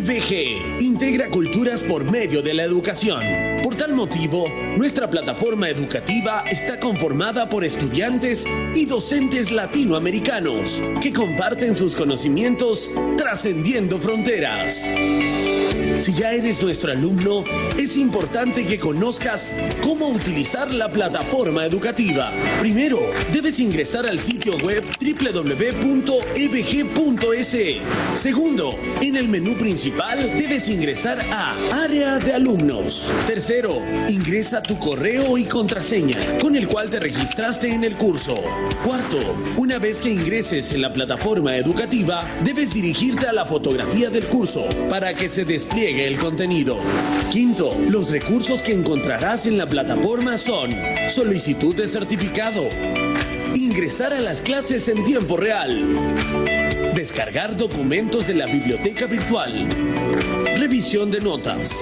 EVG integra culturas por medio de la educación. Por tal motivo, nuestra plataforma educativa está conformada por estudiantes y docentes latinoamericanos que comparten sus conocimientos trascendiendo fronteras. Si ya eres nuestro alumno, es importante que conozcas cómo utilizar la plataforma educativa. Primero, debes ingresar al sitio web www.evg.es. Segundo, en el menú principal debes ingresar a Área de Alumnos. Tercero, ingresa tu correo y contraseña con el cual te registraste en el curso. Cuarto, una vez que ingreses en la plataforma educativa, debes dirigirte a la fotografía del curso para que se despliegue el contenido. Quinto, los recursos que encontrarás en la plataforma son solicitud de certificado, ingresar a las clases en tiempo real, descargar documentos de la biblioteca virtual, revisión de notas.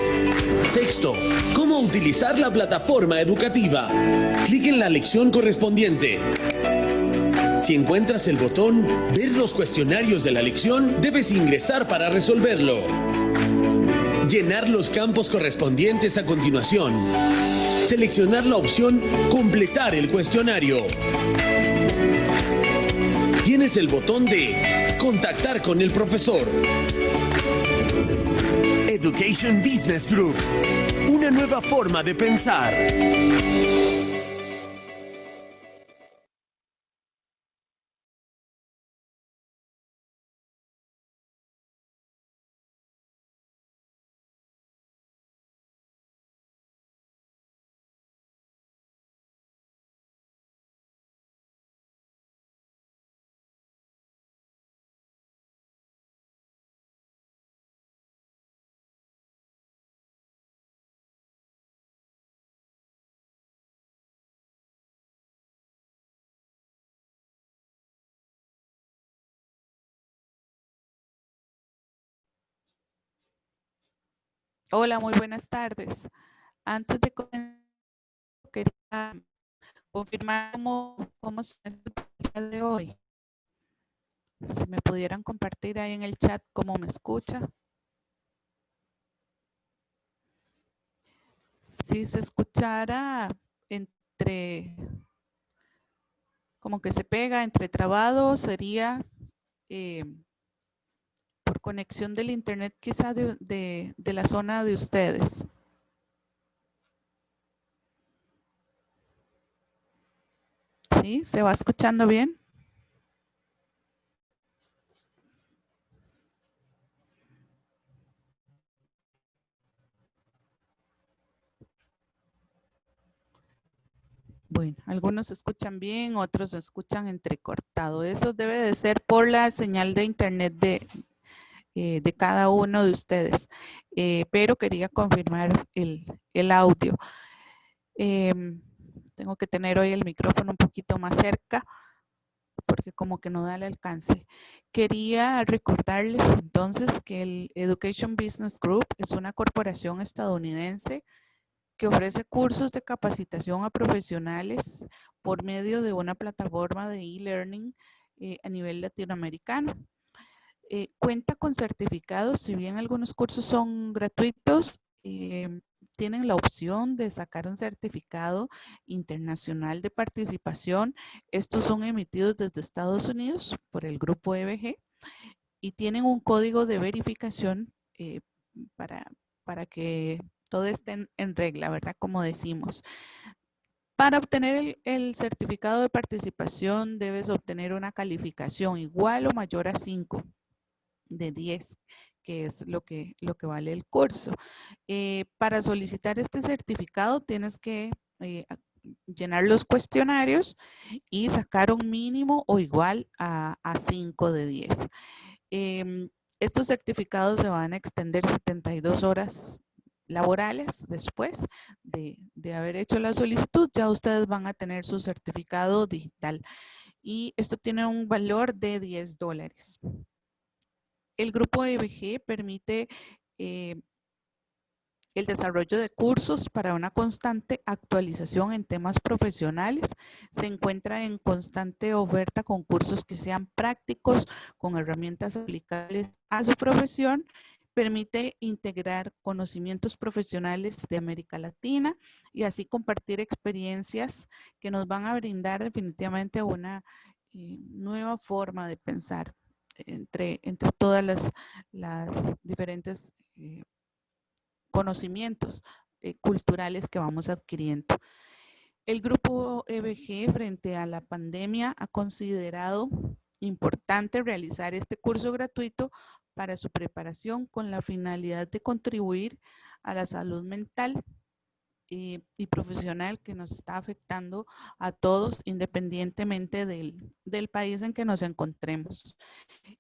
Sexto, cómo utilizar la plataforma educativa. Clic en la lección correspondiente. Si encuentras el botón Ver los cuestionarios de la lección, debes ingresar para resolverlo. Llenar los campos correspondientes a continuación. Seleccionar la opción Completar el cuestionario. Tienes el botón de Contactar con el profesor. Education Business Group. Una nueva forma de pensar. Hola, muy buenas tardes. Antes de comenzar, quería confirmar cómo se el día de hoy. Si me pudieran compartir ahí en el chat cómo me escucha. Si se escuchara como que se pega entre trabado, sería por conexión del internet quizá de la zona de ustedes. ¿Sí? ¿Se va escuchando bien? Bueno, algunos se escuchan bien, otros se escuchan entrecortado. Eso debe de ser por la señal de internet de cada uno de ustedes. Pero quería confirmar el audio. Tengo que tener hoy el micrófono un poquito más cerca porque como que no da el alcance. Quería recordarles entonces que el Education Business Group es una corporación estadounidense que ofrece cursos de capacitación a profesionales por medio de una plataforma de e-learning a nivel latinoamericano. Cuenta con certificados, si bien algunos cursos son gratuitos, tienen la opción de sacar un certificado internacional de participación. Estos son emitidos desde Estados Unidos por el grupo EVG y tienen un código de verificación para que todo esté en regla, ¿verdad? Como decimos. Para obtener el certificado de participación debes obtener una calificación igual o mayor a 5 de 10, que es lo que vale el curso. Para solicitar este certificado tienes que llenar los cuestionarios y sacar un mínimo o igual a 5 de 10. Estos certificados se van a extender 72 horas laborales después de haber hecho la solicitud. Ya ustedes van a tener su certificado digital y esto tiene un valor de $10. El grupo EVG permite el desarrollo de cursos para una constante actualización en temas profesionales. Se encuentra en constante oferta con cursos que sean prácticos, con herramientas aplicables a su profesión, permite integrar conocimientos profesionales de América Latina y así compartir experiencias que nos van a brindar definitivamente una nueva forma de pensar entre todas las diferentes conocimientos culturales que vamos adquiriendo. El grupo EBG frente a la pandemia ha considerado importante realizar este curso gratuito para su preparación con la finalidad de contribuir a la salud mental y profesional que nos está afectando a todos independientemente del país en que nos encontremos.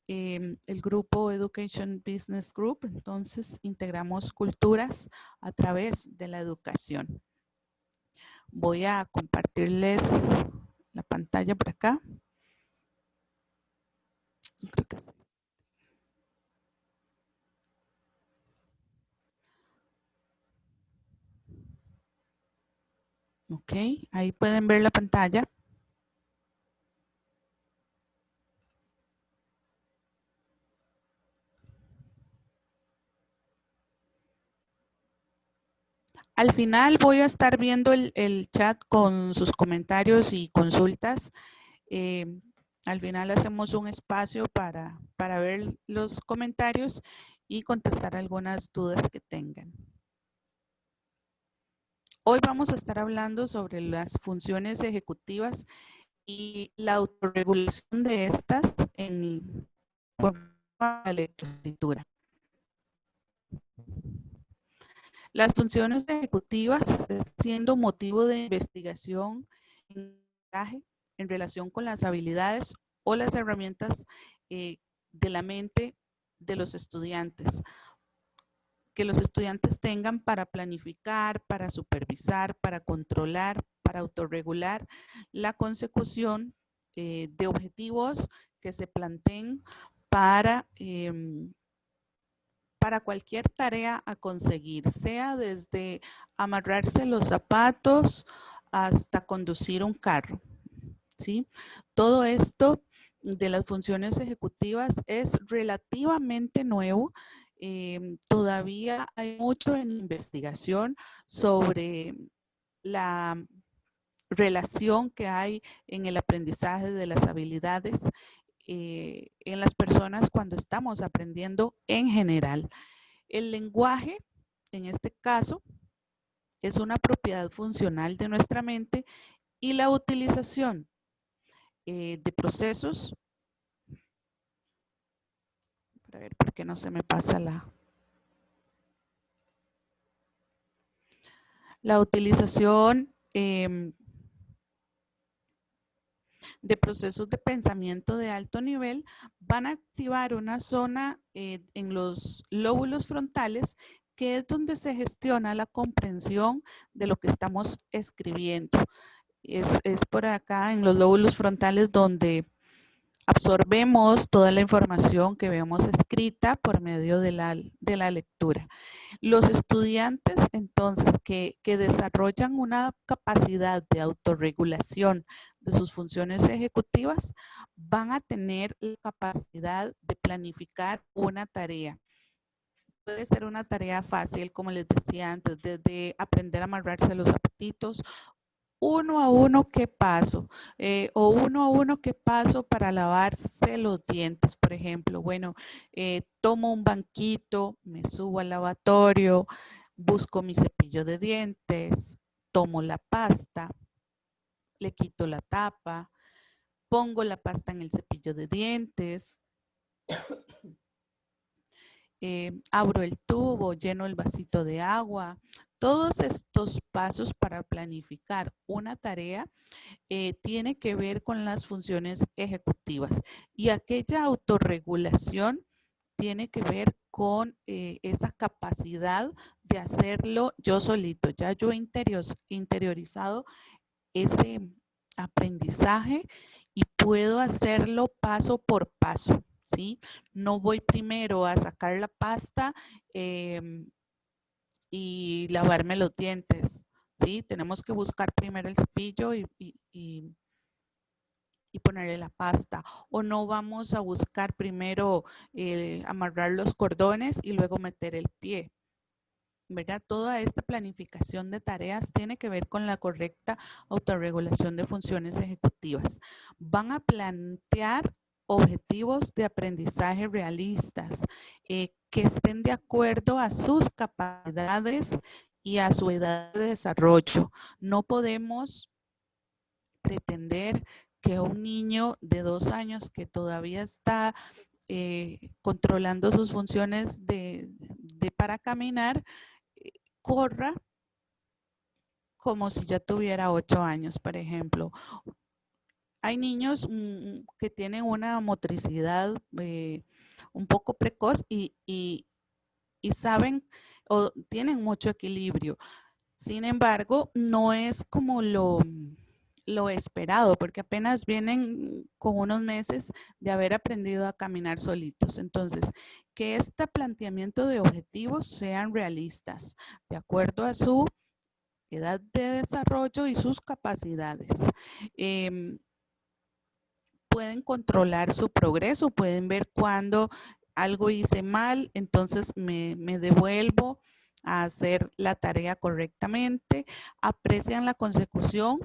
El grupo Education Business Group, entonces integramos culturas a través de la educación. Voy a compartirles la pantalla por acá. Creo que sí. Ok, ahí pueden ver la pantalla. Al final voy a estar viendo el chat con sus comentarios y consultas. Al final hacemos un espacio para ver los comentarios y contestar algunas dudas que tengan. Hoy vamos a estar hablando sobre las funciones ejecutivas y la autorregulación de estas en la lectoescritura. Las funciones ejecutivas siendo motivo de investigación en relación con las habilidades o las herramientas de la mente de los estudiantes. Que los estudiantes tengan para planificar, para supervisar, para controlar, para autorregular la consecución de objetivos que se planteen para cualquier tarea a conseguir, sea desde amarrarse los zapatos hasta conducir un carro, ¿sí? Todo esto de las funciones ejecutivas es relativamente nuevo. Todavía hay mucho en investigación sobre la relación que hay en el aprendizaje de las habilidades en las personas cuando estamos aprendiendo en general. El lenguaje, en este caso, es una propiedad funcional de nuestra mente y la utilización de procesos. A ver, ¿por qué no se me pasa la utilización de procesos de pensamiento de alto nivel van a activar una zona en los lóbulos frontales que es donde se gestiona la comprensión de lo que estamos escribiendo. Es por acá en los lóbulos frontales donde absorbemos toda la información que vemos escrita por medio de la lectura. Los estudiantes, entonces, que desarrollan una capacidad de autorregulación de sus funciones ejecutivas, van a tener la capacidad de planificar una tarea. Puede ser una tarea fácil, como les decía antes, desde aprender a amarrarse los zapatitos, uno a uno qué paso, o uno a uno qué paso para lavarse los dientes, por ejemplo. Bueno, tomo un banquito, me subo al lavatorio, busco mi cepillo de dientes, tomo la pasta, le quito la tapa, pongo la pasta en el cepillo de dientes, abro el tubo, lleno el vasito de agua. Todos estos pasos para planificar una tarea tiene que ver con las funciones ejecutivas y aquella autorregulación tiene que ver con esa capacidad de hacerlo yo solito. Ya yo he interiorizado ese aprendizaje y puedo hacerlo paso por paso, ¿sí? No voy primero a sacar la pasta y lavarme los dientes, ¿sí? Tenemos que buscar primero el cepillo y y ponerle la pasta, o no vamos a buscar primero amarrar los cordones y luego meter el pie, ¿verdad? Toda esta planificación de tareas tiene que ver con la correcta autorregulación de funciones ejecutivas. Van a plantear objetivos de aprendizaje realistas que estén de acuerdo a sus capacidades y a su edad de desarrollo. No podemos pretender que un niño de 2 años que todavía está controlando sus funciones para caminar, corra como si ya tuviera 8 años, por ejemplo. Hay niños que tienen una motricidad un poco precoz y saben o tienen mucho equilibrio. Sin embargo, no es como lo esperado, porque apenas vienen con unos meses de haber aprendido a caminar solitos. Entonces, que este planteamiento de objetivos sean realistas, de acuerdo a su edad de desarrollo y sus capacidades. Pueden controlar su progreso, pueden ver cuando algo hice mal, entonces me devuelvo a hacer la tarea correctamente, aprecian la consecución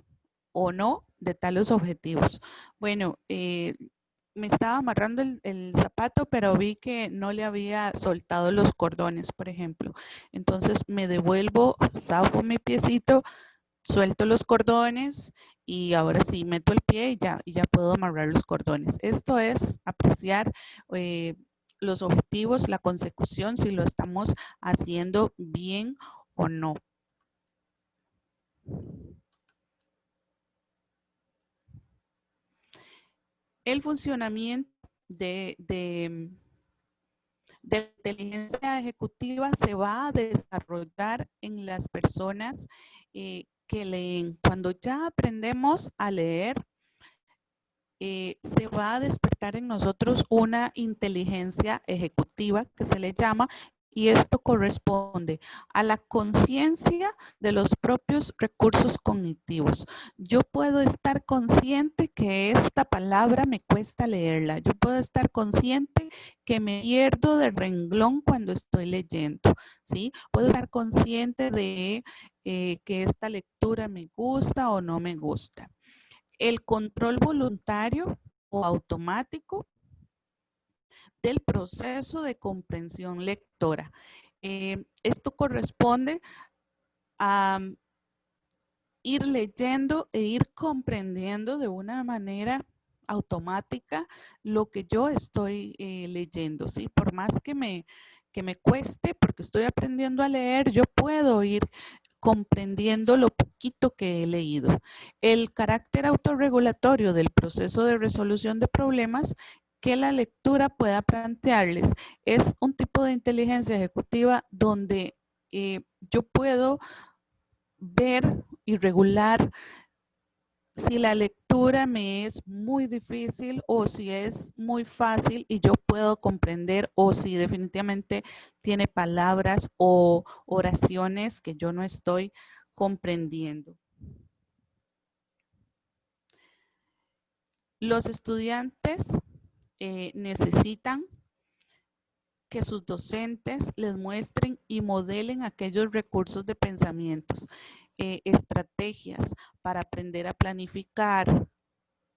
o no de tales objetivos. Bueno, me estaba amarrando el zapato, pero vi que no le había soltado los cordones, por ejemplo. Entonces me devuelvo, zafo mi piecito, suelto los cordones y ahora sí meto el pie y ya puedo amarrar los cordones. Esto es apreciar los objetivos, la consecución, si lo estamos haciendo bien o no. El funcionamiento de inteligencia ejecutiva se va a desarrollar en las personas que leen. Cuando ya aprendemos a leer, se va a despertar en nosotros una inteligencia ejecutiva que se le llama, y esto corresponde a la conciencia de los propios recursos cognitivos. Yo puedo estar consciente que esta palabra me cuesta leerla. Yo puedo estar consciente que me pierdo de renglón cuando estoy leyendo, ¿sí? Puedo estar consciente de que esta lectura me gusta o no me gusta. El control voluntario o automático del proceso de comprensión lectora. Esto corresponde a ir leyendo e ir comprendiendo de una manera automática lo que yo estoy leyendo, ¿sí? Por más que me cueste, porque estoy aprendiendo a leer, yo puedo ir comprendiendo lo poquito que he leído. El carácter autorregulatorio del proceso de resolución de problemas que la lectura pueda plantearles es un tipo de inteligencia ejecutiva donde yo puedo ver y regular si la lectura me es muy difícil o si es muy fácil y yo puedo comprender, o si definitivamente tiene palabras o oraciones que yo no estoy comprendiendo. Los estudiantes necesitan que sus docentes les muestren y modelen aquellos recursos de pensamientos, estrategias para aprender a planificar,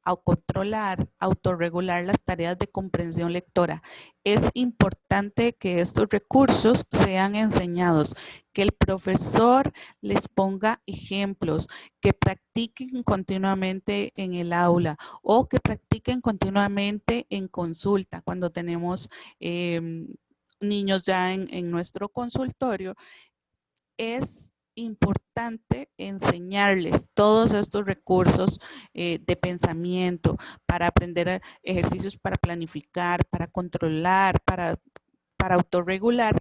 a controlar, autorregular las tareas de comprensión lectora. Es importante que estos recursos sean enseñados, que el profesor les ponga ejemplos, que practiquen continuamente en el aula o que practiquen continuamente en consulta cuando tenemos niños ya en nuestro consultorio. Es importante enseñarles todos estos recursos de pensamiento para aprender ejercicios para planificar, para controlar, para autorregular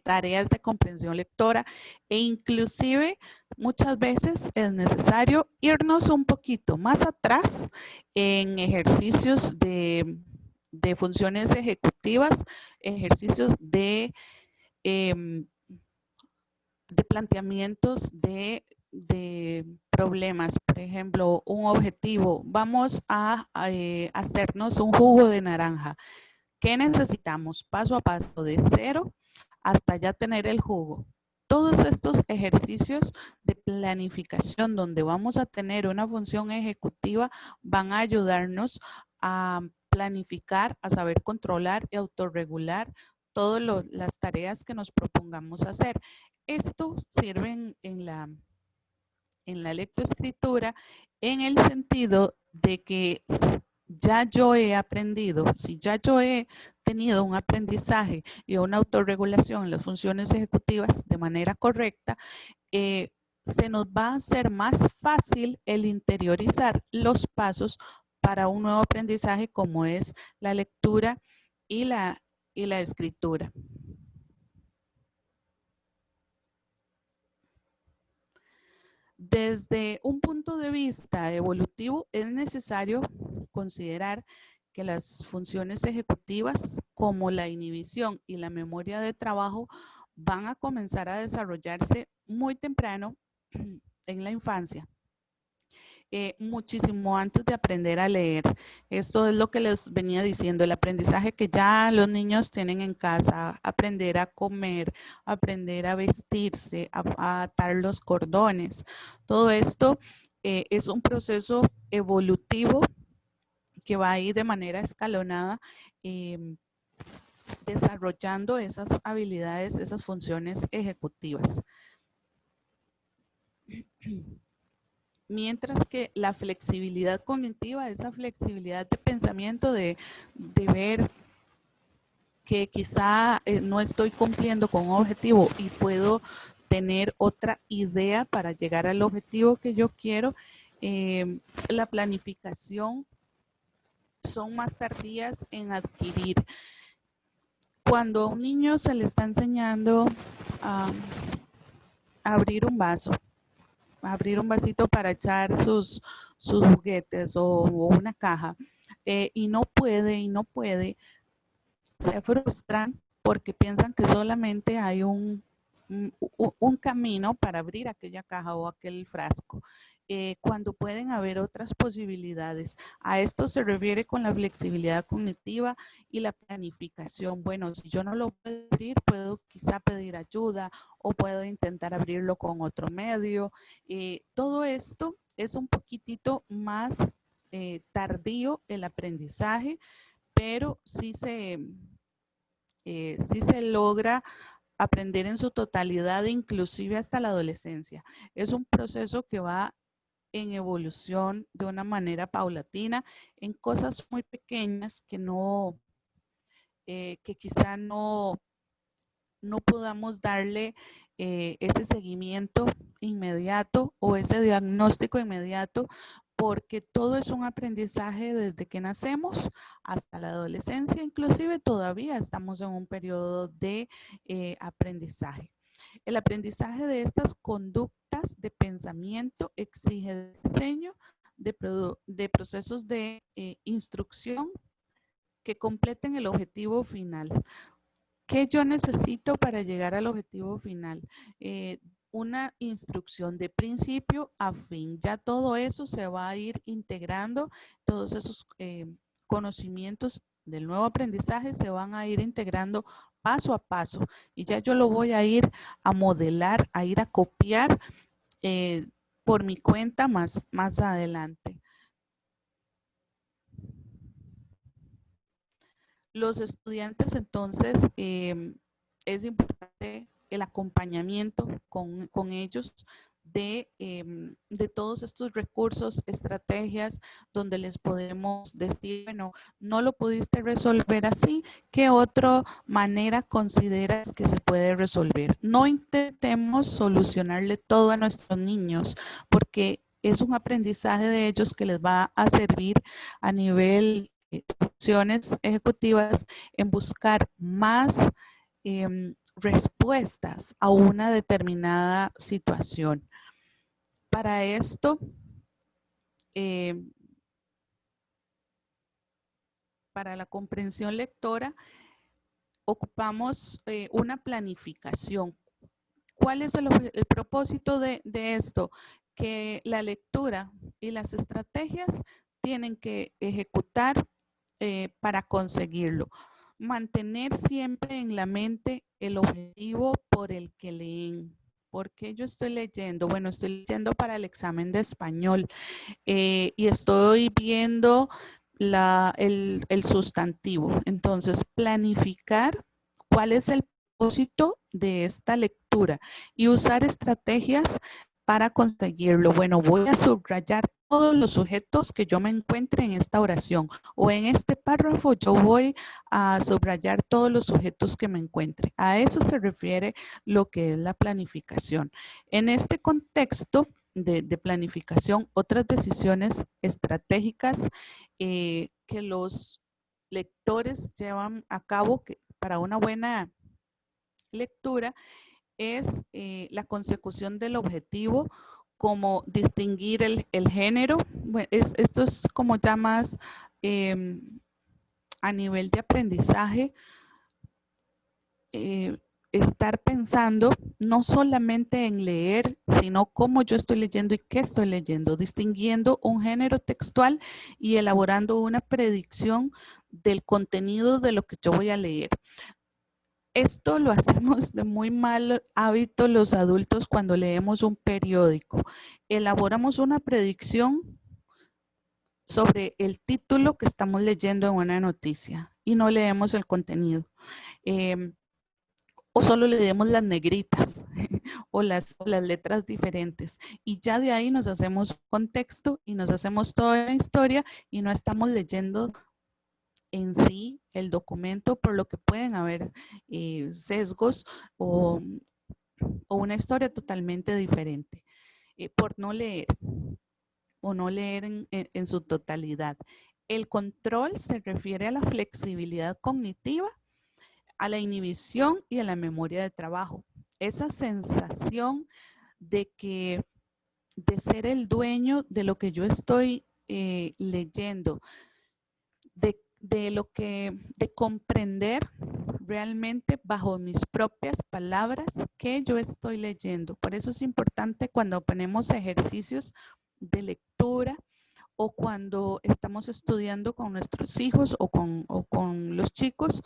tareas de comprensión lectora, e inclusive muchas veces es necesario irnos un poquito más atrás en ejercicios de funciones ejecutivas, ejercicios de planteamientos de problemas, por ejemplo, un objetivo, vamos a hacernos un jugo de naranja. ¿Qué necesitamos? Paso a paso, de 0 hasta ya tener el jugo. Todos estos ejercicios de planificación donde vamos a tener una función ejecutiva van a ayudarnos a planificar, a saber controlar y autorregular todas las tareas que nos propongamos hacer. Esto sirve en la lectoescritura en el sentido de que ya yo he aprendido, si ya yo he tenido un aprendizaje y una autorregulación en las funciones ejecutivas de manera correcta, se nos va a hacer más fácil el interiorizar los pasos para un nuevo aprendizaje como es la lectura y la escritura. Desde un punto de vista evolutivo, es necesario considerar que las funciones ejecutivas como la inhibición y la memoria de trabajo van a comenzar a desarrollarse muy temprano en la infancia. Muchísimo antes de aprender a leer. Esto es lo que les venía diciendo, el aprendizaje que ya los niños tienen en casa, aprender a comer, aprender a vestirse, a atar los cordones. Todo esto es un proceso evolutivo que va a ir de manera escalonada desarrollando esas habilidades, esas funciones ejecutivas. Mientras que la flexibilidad cognitiva, esa flexibilidad de pensamiento, de ver que quizá no estoy cumpliendo con un objetivo y puedo tener otra idea para llegar al objetivo que yo quiero, la planificación son más tardías en adquirir. Cuando a un niño se le está enseñando a abrir un vaso, abrir un vasito para echar sus juguetes o una caja y no puede, se frustran porque piensan que solamente hay un camino para abrir aquella caja o aquel frasco, cuando pueden haber otras posibilidades. A esto se refiere con la flexibilidad cognitiva y la planificación. Bueno, si yo no lo puedo abrir, puedo quizá pedir ayuda o puedo intentar abrirlo con otro medio. Todo esto es un poquitito más tardío el aprendizaje, pero sí se logra aprender en su totalidad, inclusive hasta la adolescencia. Es un proceso que va en evolución de una manera paulatina en cosas muy pequeñas que no, que quizá no podamos darle ese seguimiento inmediato o ese diagnóstico inmediato, porque todo es un aprendizaje desde que nacemos hasta la adolescencia, inclusive todavía estamos en un periodo de aprendizaje. El aprendizaje de estas conductas de pensamiento exige diseño de procesos de instrucción que completen el objetivo final. ¿Qué yo necesito para llegar al objetivo final? Una instrucción de principio a fin. Ya todo eso se va a ir integrando, todos esos conocimientos del nuevo aprendizaje se van a ir integrando paso a paso y ya yo lo voy a ir a modelar, a ir a copiar por mi cuenta más adelante. Los estudiantes, entonces, es importante el acompañamiento con ellos de todos estos recursos, estrategias, donde les podemos decir, bueno, no lo pudiste resolver así, ¿qué otra manera consideras que se puede resolver? No intentemos solucionarle todo a nuestros niños, porque es un aprendizaje de ellos que les va a servir a nivel funciones ejecutivas en buscar más respuestas a una determinada situación. Para esto, para la comprensión lectora, ocupamos una planificación. ¿Cuál es el propósito de esto? que la lectura y las estrategias tienen que ejecutar para conseguirlo. Mantener siempre en la mente el objetivo por el que leen. ¿Por qué yo estoy leyendo? Bueno, estoy leyendo para el examen de español y estoy viendo el sustantivo. Entonces, planificar cuál es el propósito de esta lectura y usar estrategias para conseguirlo. Bueno, voy a subrayar todos los sujetos que yo me encuentre en esta oración o en este párrafo yo voy a subrayar todos los sujetos que me encuentre. A eso se refiere lo que es la planificación. En este contexto de planificación, otras decisiones estratégicas que los lectores llevan a cabo para una buena lectura es la consecución del objetivo, como distinguir el género. Bueno, esto es como ya más a nivel de aprendizaje, estar pensando no solamente en leer, sino cómo yo estoy leyendo y qué estoy leyendo, distinguiendo un género textual y elaborando una predicción del contenido de lo que yo voy a leer. Esto lo hacemos de muy mal hábito los adultos cuando leemos un periódico. Elaboramos una predicción sobre el título que estamos leyendo en una noticia y no leemos el contenido. O solo leemos las negritas o las letras diferentes. Y ya de ahí nos hacemos contexto y nos hacemos toda la historia y no estamos leyendo en sí el documento, por lo que pueden haber sesgos o una historia totalmente diferente por no leer o no leer en su totalidad. El control se refiere a la flexibilidad cognitiva, a la inhibición y a la memoria de trabajo. Esa sensación de ser el dueño de lo que yo estoy leyendo, de comprender realmente bajo mis propias palabras que yo estoy leyendo. Por eso es importante cuando ponemos ejercicios de lectura o cuando estamos estudiando con nuestros hijos o con los chicos,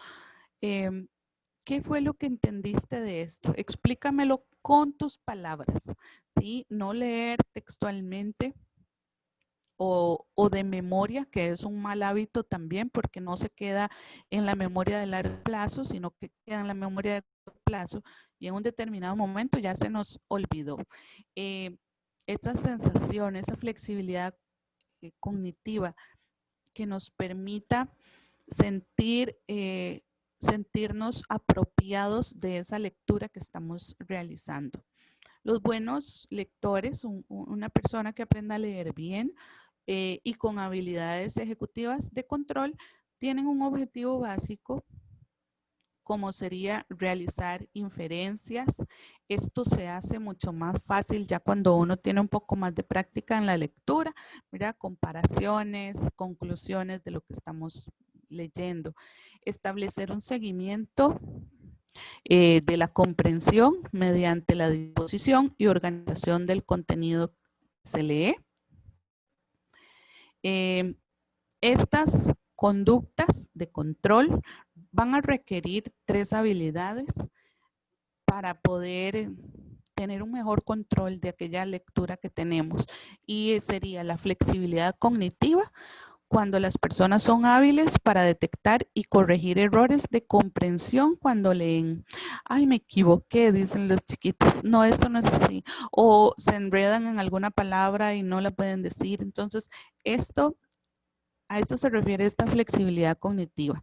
¿qué fue lo que entendiste de esto? Explícamelo con tus palabras, ¿sí? No leer textualmente o de memoria, que es un mal hábito también porque no se queda en la memoria de largo plazo, sino que queda en la memoria de corto plazo y en un determinado momento ya se nos olvidó. Esa sensación, esa flexibilidad cognitiva que nos permita sentirnos apropiados de esa lectura que estamos realizando. Los buenos lectores, una persona que aprenda a leer bien y con habilidades ejecutivas de control, tienen un objetivo básico como sería realizar inferencias. Esto se hace mucho más fácil ya cuando uno tiene un poco más de práctica en la lectura, ¿verdad? Comparaciones, conclusiones de lo que estamos leyendo. Establecer un seguimiento de la comprensión mediante la disposición y organización del contenido que se lee. Estas conductas de control van a requerir 3 habilidades para poder tener un mejor control de aquella lectura que tenemos, y sería la flexibilidad cognitiva, cuando las personas son hábiles para detectar y corregir errores de comprensión cuando leen. Ay, me equivoqué, dicen los chiquitos. No, esto no es así. O se enredan en alguna palabra y no la pueden decir. Entonces, a esto se refiere esta flexibilidad cognitiva.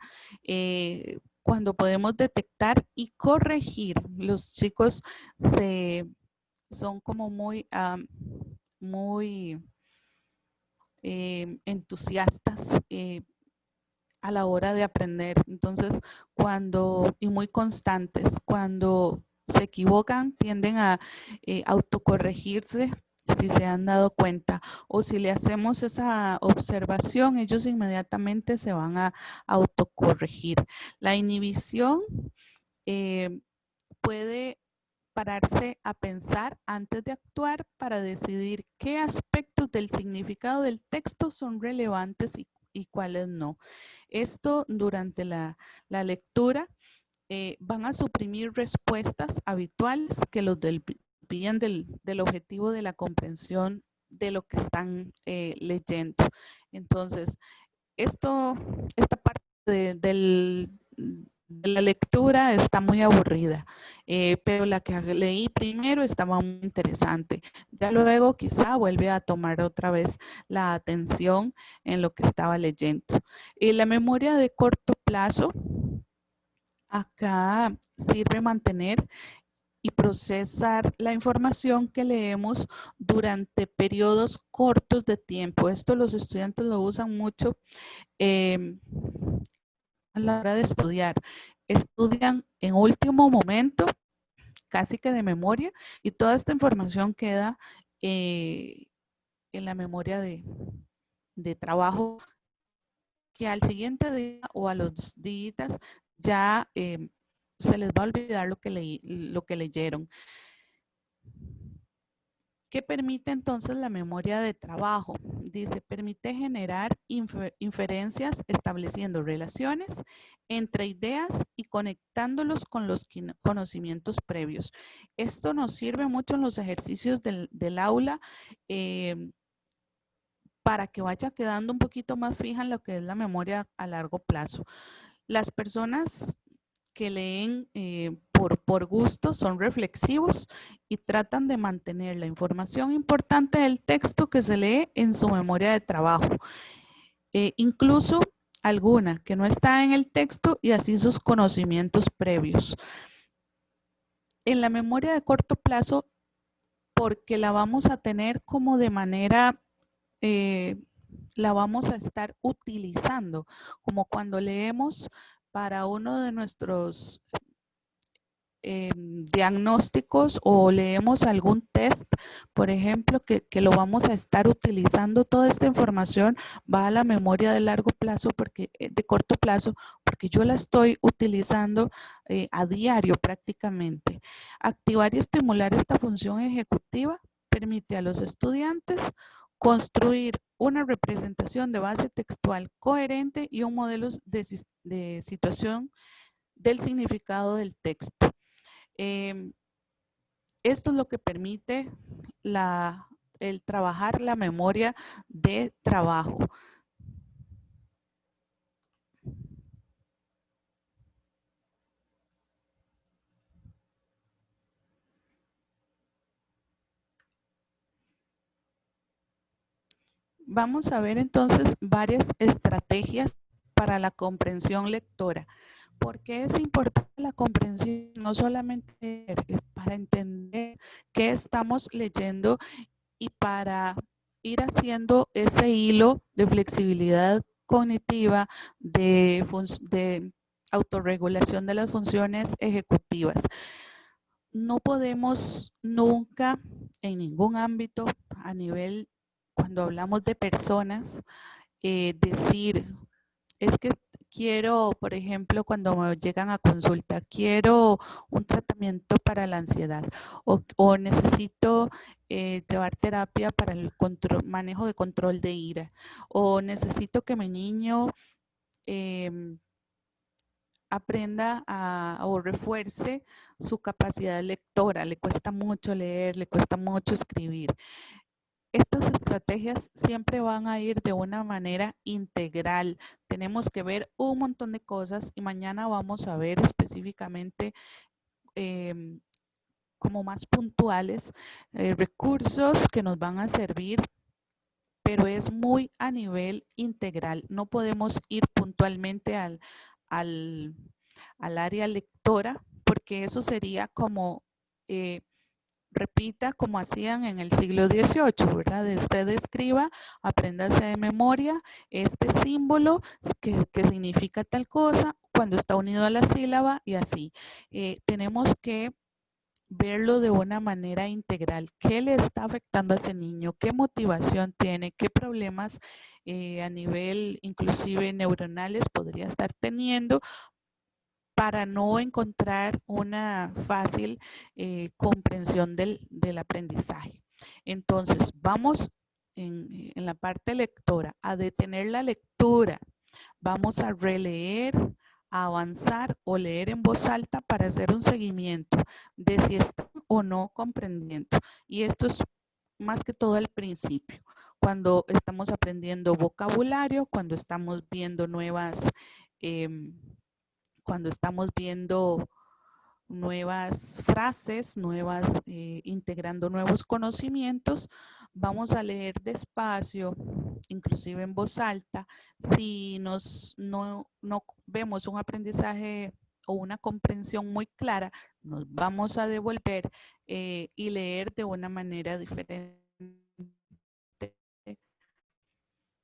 Cuando podemos detectar y corregir, los chicos son como muy entusiastas a la hora de aprender. Entonces, y muy constantes, cuando se equivocan, tienden a autocorregirse si se han dado cuenta, o si le hacemos esa observación, ellos inmediatamente se van a autocorregir. La inhibición puede pararse a pensar antes de actuar para decidir qué aspectos del significado del texto son relevantes y cuáles no. Esto durante la lectura van a suprimir respuestas habituales que los desvían del objetivo de la comprensión de lo que están leyendo. Entonces, esta parte de la lectura está muy aburrida, pero la que leí primero estaba muy interesante. Ya luego quizá vuelve a tomar otra vez la atención en lo que estaba leyendo. La memoria de corto plazo, acá sirve mantener y procesar la información que leemos durante periodos cortos de tiempo. Esto los estudiantes lo usan mucho a la hora de estudiar. Estudian en último momento, casi que de memoria, y toda esta información queda en la memoria de trabajo, que al siguiente día o a los días ya se les va a olvidar lo que leyeron. ¿Qué permite entonces la memoria de trabajo? Dice, permite generar inferencias estableciendo relaciones entre ideas y conectándolos con los conocimientos previos. Esto nos sirve mucho en los ejercicios del aula para que vaya quedando un poquito más fija en lo que es la memoria a largo plazo. Las personas que leen por gusto son reflexivos y tratan de mantener la información importante del texto que se lee en su memoria de trabajo. Incluso alguna que no está en el texto y así sus conocimientos previos. En la memoria de corto plazo, porque la vamos a tener como de manera, la vamos a estar utilizando, como cuando leemos para uno de nuestros diagnósticos o leemos algún test, por ejemplo, que lo vamos a estar utilizando. Toda esta información va a la memoria de largo plazo, de corto plazo, porque yo la estoy utilizando a diario prácticamente. Activar y estimular esta función ejecutiva permite a los estudiantes construir una representación de base textual coherente y un modelo de situación del significado del texto. Esto es lo que permite el trabajar la memoria de trabajo. Vamos a ver entonces varias estrategias para la comprensión lectora. ¿Por qué es importante la comprensión? No solamente para entender qué estamos leyendo y para ir haciendo ese hilo de flexibilidad cognitiva, de autorregulación de las funciones ejecutivas. No podemos nunca en ningún ámbito a nivel, cuando hablamos de personas, decir, es que quiero, por ejemplo, cuando me llegan a consulta, quiero un tratamiento para la ansiedad o necesito llevar terapia para el manejo de control de ira, o necesito que mi niño aprenda o refuerce su capacidad lectora. Le cuesta mucho leer, le cuesta mucho escribir. Estas estrategias siempre van a ir de una manera integral. Tenemos que ver un montón de cosas y mañana vamos a ver específicamente como más puntuales recursos que nos van a servir, pero es muy a nivel integral. No podemos ir puntualmente al área lectora, porque eso sería como repita como hacían en el siglo XVIII, ¿verdad? Usted escriba, apréndase de memoria este símbolo que significa tal cosa cuando está unido a la sílaba y así. Tenemos que verlo de una manera integral. ¿Qué le está afectando a ese niño? ¿Qué motivación tiene? ¿Qué problemas a nivel inclusive neuronales podría estar teniendo para no encontrar una fácil comprensión del aprendizaje. Entonces, vamos en la parte lectora a detener la lectura. Vamos a releer, a avanzar o leer en voz alta para hacer un seguimiento de si están o no comprendiendo. Y esto es más que todo al principio, cuando estamos aprendiendo vocabulario, cuando estamos viendo nuevas frases, integrando nuevos conocimientos, vamos a leer despacio, inclusive en voz alta. Si no vemos un aprendizaje o una comprensión muy clara, nos vamos a devolver y leer de una manera diferente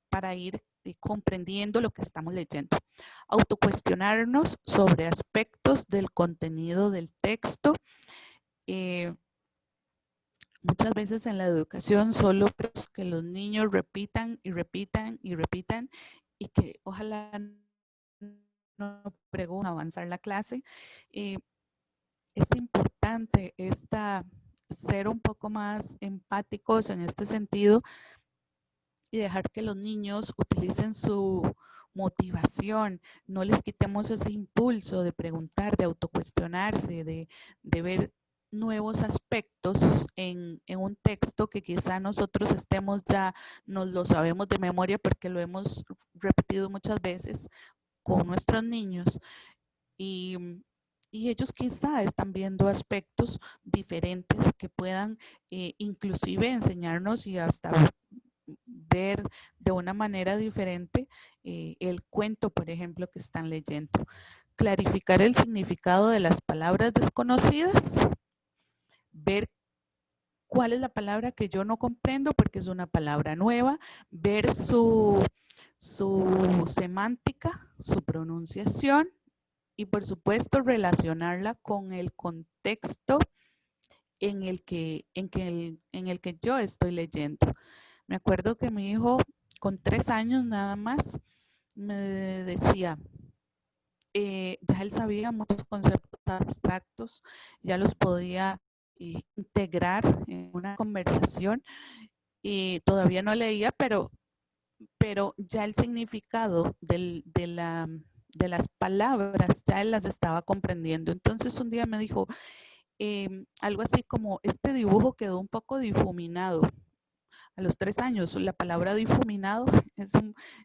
para ir comprendiendo lo que estamos leyendo. Autocuestionarnos sobre aspectos del contenido del texto. Muchas veces en la educación solo que los niños repitan y repitan y repitan y que ojalá no pregunten avanzar la clase. Es importante ser un poco más empáticos en este sentido y dejar que los niños utilicen su motivación, no les quitemos ese impulso de preguntar, de autocuestionarse, de ver nuevos aspectos en un texto que quizá nosotros nos lo sabemos de memoria porque lo hemos repetido muchas veces con nuestros niños y ellos quizá están viendo aspectos diferentes que puedan inclusive enseñarnos y hasta ver de una manera diferente el cuento, por ejemplo, que están leyendo. Clarificar el significado de las palabras desconocidas, ver cuál es la palabra que yo no comprendo porque es una palabra nueva, ver su semántica, su pronunciación y por supuesto relacionarla con el contexto en el que yo estoy leyendo. Me acuerdo que mi hijo con 3 años nada más me decía, ya él sabía muchos conceptos abstractos, ya los podía integrar en una conversación y todavía no leía, pero ya el significado de las palabras ya él las estaba comprendiendo. Entonces un día me dijo algo así como, este dibujo quedó un poco difuminado. A los 3 años, la palabra difuminado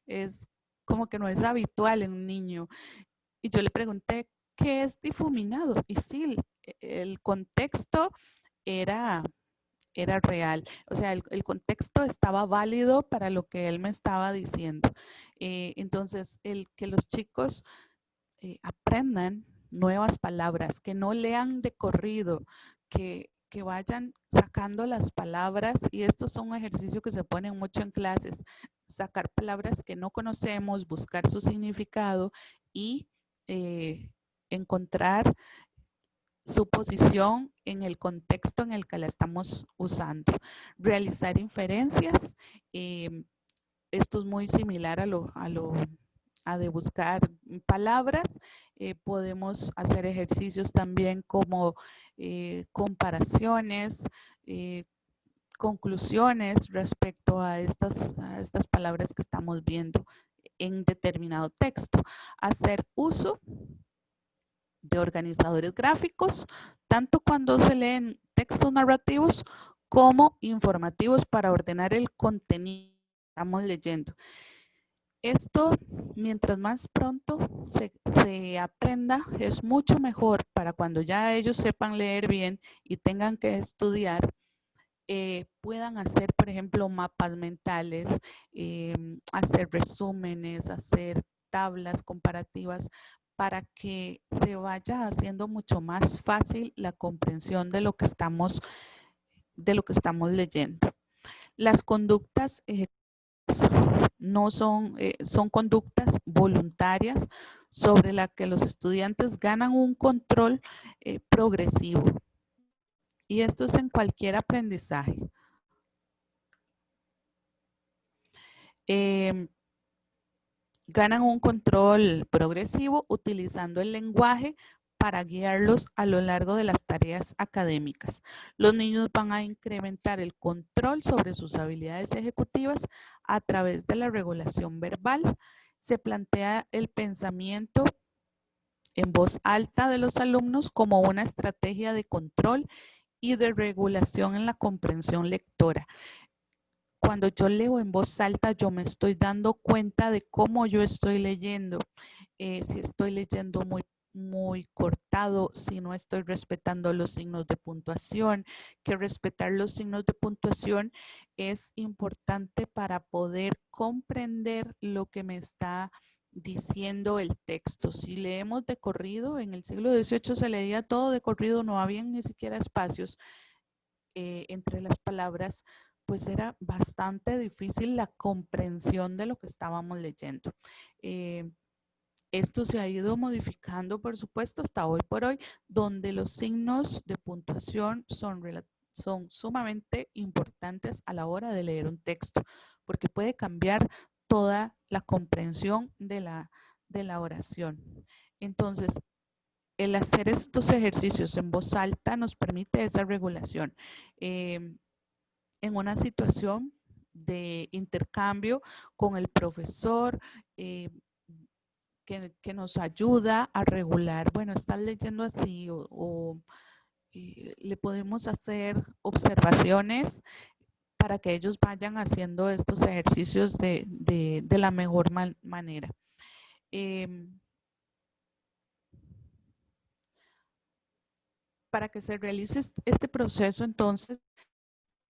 es como que no es habitual en un niño. Y yo le pregunté, ¿qué es difuminado? Y sí, el contexto era real. O sea, el contexto estaba válido para lo que él me estaba diciendo. Entonces, el que los chicos aprendan nuevas palabras, que no lean de corrido, que vayan sacando las palabras, y estos son un ejercicio que se ponen mucho en clases, sacar palabras que no conocemos, buscar su significado y encontrar su posición en el contexto en el que la estamos usando. Realizar inferencias, esto es muy similar a de buscar palabras. Podemos hacer ejercicios también como comparaciones, conclusiones respecto a estas palabras que estamos viendo en determinado texto. Hacer uso de organizadores gráficos, tanto cuando se leen textos narrativos como informativos para ordenar el contenido que estamos leyendo. Esto, mientras más pronto se aprenda, es mucho mejor para cuando ya ellos sepan leer bien y tengan que estudiar, puedan hacer, por ejemplo, mapas mentales, hacer resúmenes, hacer tablas comparativas para que se vaya haciendo mucho más fácil la comprensión de lo que estamos leyendo. Las conductas no son conductas voluntarias sobre las que los estudiantes ganan un control progresivo. Y esto es en cualquier aprendizaje. ganan un control progresivo utilizando el lenguaje para guiarlos a lo largo de las tareas académicas. Los niños van a incrementar el control sobre sus habilidades ejecutivas a través de la regulación verbal. Se plantea el pensamiento en voz alta de los alumnos como una estrategia de control y de regulación en la comprensión lectora. Cuando yo leo en voz alta, yo me estoy dando cuenta de cómo yo estoy leyendo, si estoy leyendo muy cortado, si no estoy respetando los signos de puntuación, que respetar los signos de puntuación es importante para poder comprender lo que me está diciendo el texto. Si leemos de corrido, en el siglo XVIII se leía todo de corrido, no había ni siquiera espacios entre las palabras, pues era bastante difícil la comprensión de lo que estábamos leyendo. Esto se ha ido modificando, por supuesto, hasta hoy por hoy, donde los signos de puntuación son sumamente importantes a la hora de leer un texto, porque puede cambiar toda la comprensión de la oración. Entonces, el hacer estos ejercicios en voz alta nos permite esa regulación. En una situación de intercambio con el profesor, que nos ayuda a regular, bueno, estás leyendo así o le podemos hacer observaciones para que ellos vayan haciendo estos ejercicios de la mejor manera. Para que se realice este proceso, entonces,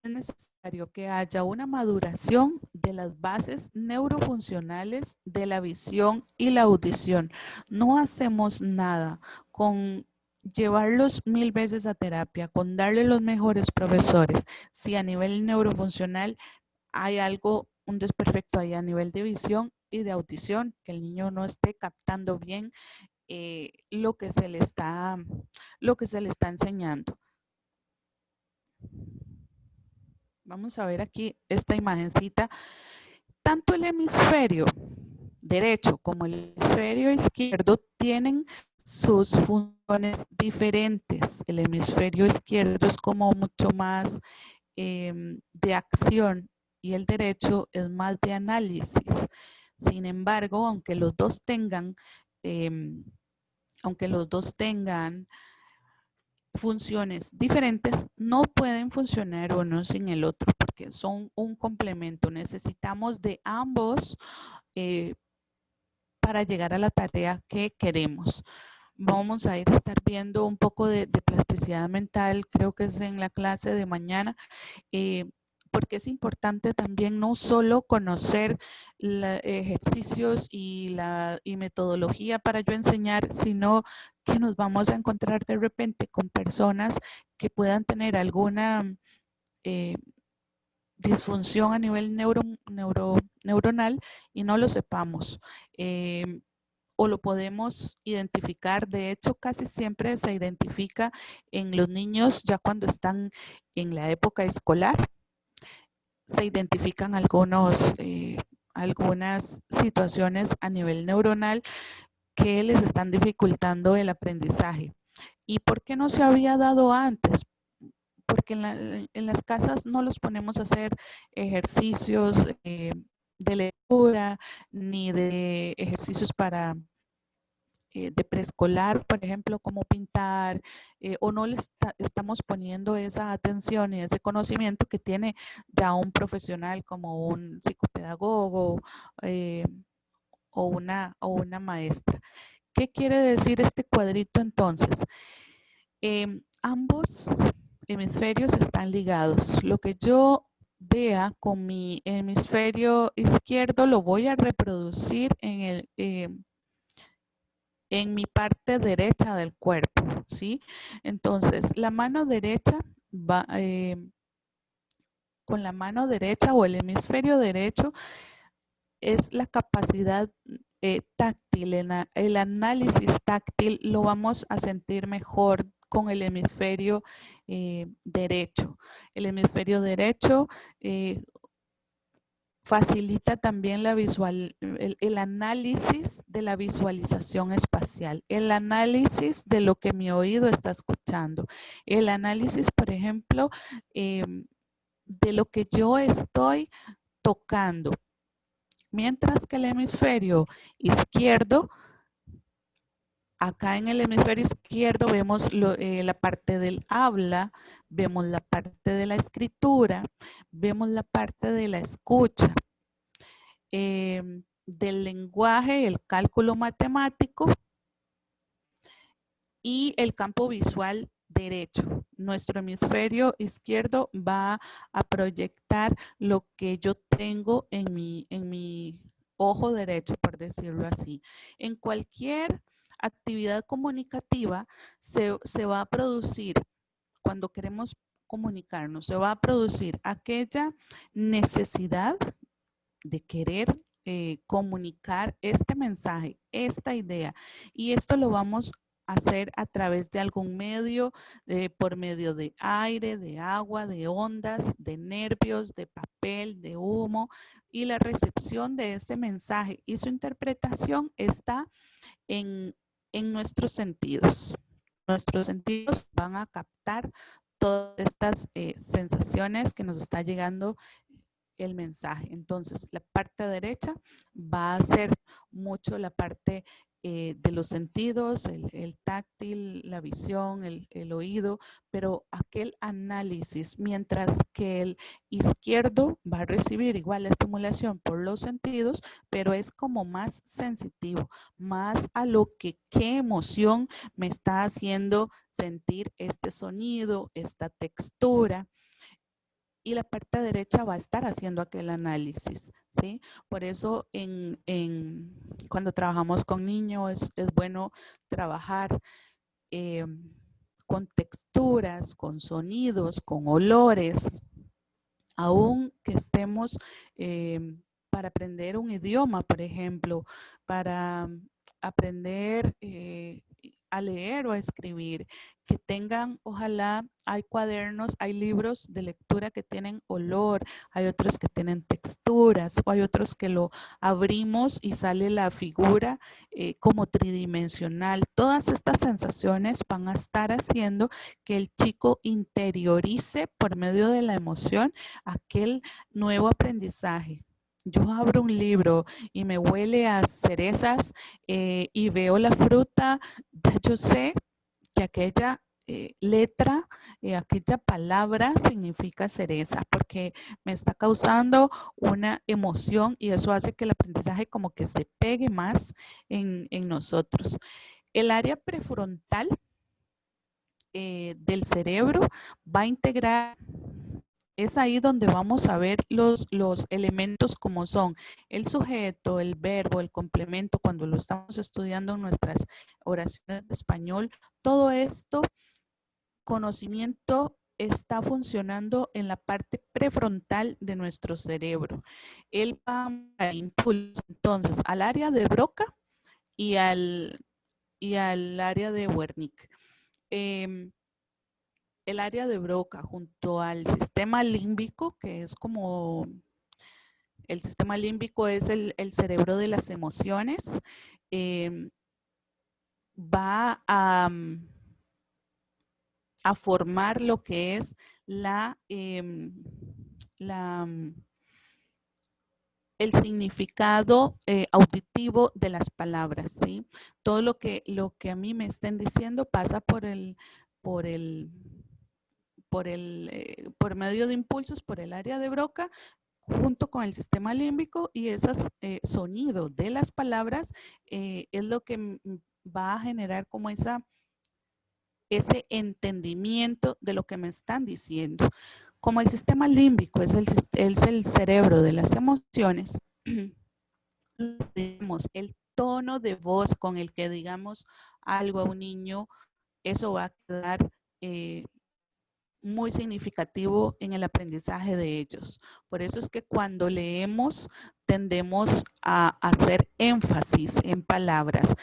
es necesario que haya una maduración de las bases neurofuncionales de la visión y la audición. No hacemos nada con llevarlos 1000 veces a terapia, con darle los mejores profesores, si a nivel neurofuncional hay algo, un desperfecto ahí a nivel de visión y de audición, que el niño no esté captando bien lo que se le está enseñando. Vamos a ver aquí esta imagencita. Tanto el hemisferio derecho como el hemisferio izquierdo tienen sus funciones diferentes. El hemisferio izquierdo es como mucho más de acción y el derecho es más de análisis. Sin embargo, aunque los dos tengan funciones diferentes, no pueden funcionar uno sin el otro porque son un complemento. Necesitamos de ambos para llegar a la tarea que queremos. Vamos a estar viendo un poco de plasticidad mental, creo que es en la clase de mañana, porque es importante también no solo conocer ejercicios y metodología para yo enseñar, sino que nos vamos a encontrar de repente con personas que puedan tener alguna disfunción a nivel neuronal y no lo sepamos. O lo podemos identificar, de hecho casi siempre se identifica en los niños ya cuando están en la época escolar, se identifican algunas situaciones a nivel neuronal que les están dificultando el aprendizaje. ¿Y por qué no se había dado antes? Porque en las casas no los ponemos a hacer ejercicios de lectura ni de ejercicios para de preescolar, por ejemplo, como pintar, o no le estamos poniendo esa atención y ese conocimiento que tiene ya un profesional como un psicopedagogo o una maestra. ¿Qué quiere decir este cuadrito entonces? Ambos hemisferios están ligados. Lo que yo vea con mi hemisferio izquierdo lo voy a reproducir en mi parte derecha del cuerpo, ¿sí? Entonces, la mano derecha va, con la mano derecha o el hemisferio derecho es la capacidad táctil, el análisis táctil lo vamos a sentir mejor con el hemisferio derecho. El hemisferio derecho facilita también el análisis de la visualización espacial, el análisis de lo que mi oído está escuchando, el análisis, por ejemplo, de lo que yo estoy tocando. Mientras que el hemisferio izquierdo, acá en el hemisferio izquierdo vemos la parte del habla, vemos la parte de la escritura, vemos la parte de la escucha, del lenguaje, el cálculo matemático y el campo visual derecho. Nuestro hemisferio izquierdo va a proyectar lo que yo tengo en mi ojo derecho, por decirlo así. En cualquier actividad comunicativa se va a producir, cuando queremos comunicarnos, se va a producir aquella necesidad de querer comunicar este mensaje, esta idea. Y esto lo vamos a hacer a través de algún medio, por medio de aire, de agua, de ondas, de nervios, de papel, de humo. Y la recepción de este mensaje y su interpretación está en nuestros sentidos. Nuestros sentidos van a captar todas estas sensaciones que nos está llegando el mensaje. Entonces, la parte derecha va a ser mucho la parte de los sentidos, el táctil, la visión, el oído, pero aquel análisis, mientras que el izquierdo va a recibir igual la estimulación por los sentidos, pero es como más sensitivo, más a lo que qué emoción me está haciendo sentir este sonido, esta textura. Y la parte derecha va a estar haciendo aquel análisis, ¿sí? Por eso cuando trabajamos con niños es bueno trabajar con texturas, con sonidos, con olores, aún que estemos para aprender un idioma, por ejemplo, para aprender a leer o a escribir, que tengan, ojalá, hay cuadernos, hay libros de lectura que tienen olor, hay otros que tienen texturas, o hay otros que lo abrimos y sale la figura como tridimensional. Todas estas sensaciones van a estar haciendo que el chico interiorice por medio de la emoción aquel nuevo aprendizaje. Yo abro un libro y me huele a cerezas y veo la fruta, ya yo sé que aquella letra, aquella palabra significa cereza, porque me está causando una emoción y eso hace que el aprendizaje como que se pegue más en nosotros. El área prefrontal del cerebro va a integrar. Es ahí donde vamos a ver los elementos como son el sujeto, el verbo, el complemento, cuando lo estamos estudiando en nuestras oraciones de español. Todo esto, conocimiento, está funcionando en la parte prefrontal de nuestro cerebro. Él va a impulsar entonces al área de Broca y al área de Wernicke. El área de Broca junto al sistema límbico, que es como, el sistema límbico es el cerebro de las emociones, va a formar lo que es el significado auditivo de las palabras, ¿sí? Todo lo que a mí me estén diciendo pasa por medio de impulsos por el área de Broca junto con el sistema límbico, y esos sonidos de las palabras es lo que va a generar como ese entendimiento de lo que me están diciendo. Como el sistema límbico es el cerebro de las emociones, el tono de voz con el que digamos algo a un niño, eso va a quedar muy significativo en el aprendizaje de ellos. Por eso es que cuando leemos tendemos a hacer énfasis en palabras,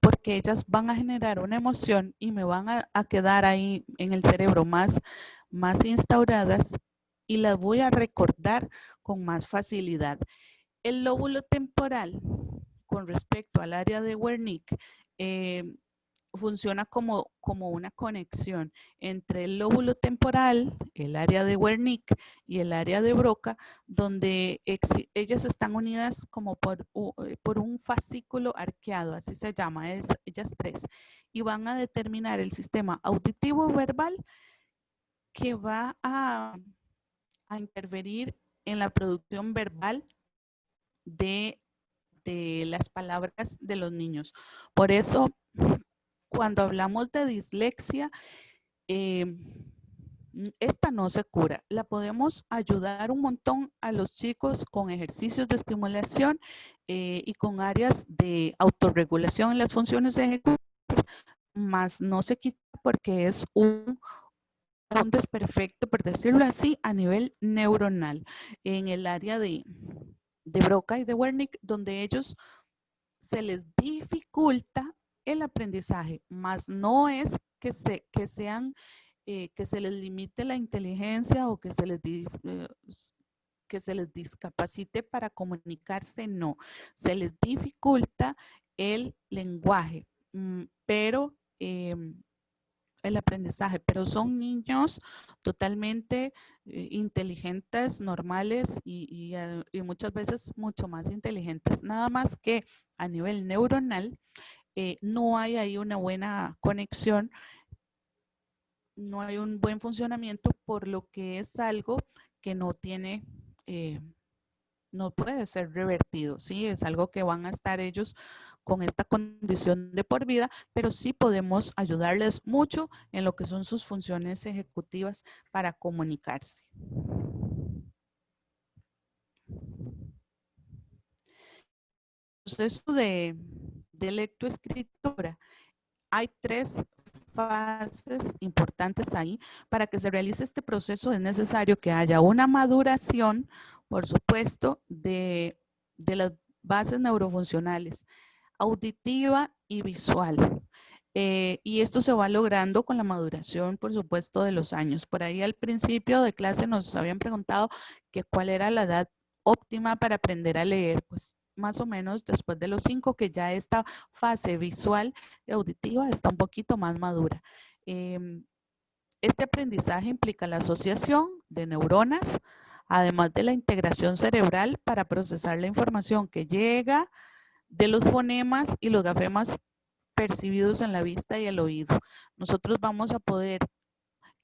porque ellas van a generar una emoción y me van a quedar ahí en el cerebro más instauradas, y las voy a recordar con más facilidad. El lóbulo temporal, con respecto al área de Wernicke, funciona como una conexión entre el lóbulo temporal, el área de Wernicke y el área de Broca, donde ellas están unidas como por un fascículo arqueado, así se llama, ellas tres, y van a determinar el sistema auditivo verbal que va a interferir en la producción verbal de las palabras de los niños. Por eso, cuando hablamos de dislexia, esta no se cura. La podemos ayudar un montón a los chicos con ejercicios de estimulación y con áreas de autorregulación en las funciones ejecutivas, más no se quita porque es un desperfecto, por decirlo así, a nivel neuronal en el área de Broca y de Wernicke, donde ellos se les dificulta el aprendizaje, más no es que se les limite la inteligencia o que se les discapacite para comunicarse, no. Se les dificulta el lenguaje, pero el aprendizaje, pero son niños totalmente inteligentes, normales y muchas veces mucho más inteligentes. Nada más que a nivel neuronal no hay ahí una buena conexión, no hay un buen funcionamiento, por lo que es algo que no tiene, no puede ser revertido, ¿sí? Es algo que van a estar ellos con esta condición de por vida, pero sí podemos ayudarles mucho en lo que son sus funciones ejecutivas para comunicarse. Proceso de lectoescritura. Hay 3 fases importantes ahí. Para que se realice este proceso es necesario que haya una maduración, por supuesto, de las bases neurofuncionales, auditiva y visual. Y esto se va logrando con la maduración, por supuesto, de los años. Por ahí al principio de clase nos habían preguntado que cuál era la edad óptima para aprender a leer. Pues más o menos después de los 5, que ya esta fase visual y auditiva está un poquito más madura. Este aprendizaje implica la asociación de neuronas, además de la integración cerebral para procesar la información que llega de los fonemas y los grafemas percibidos en la vista y el oído. Nosotros vamos a poder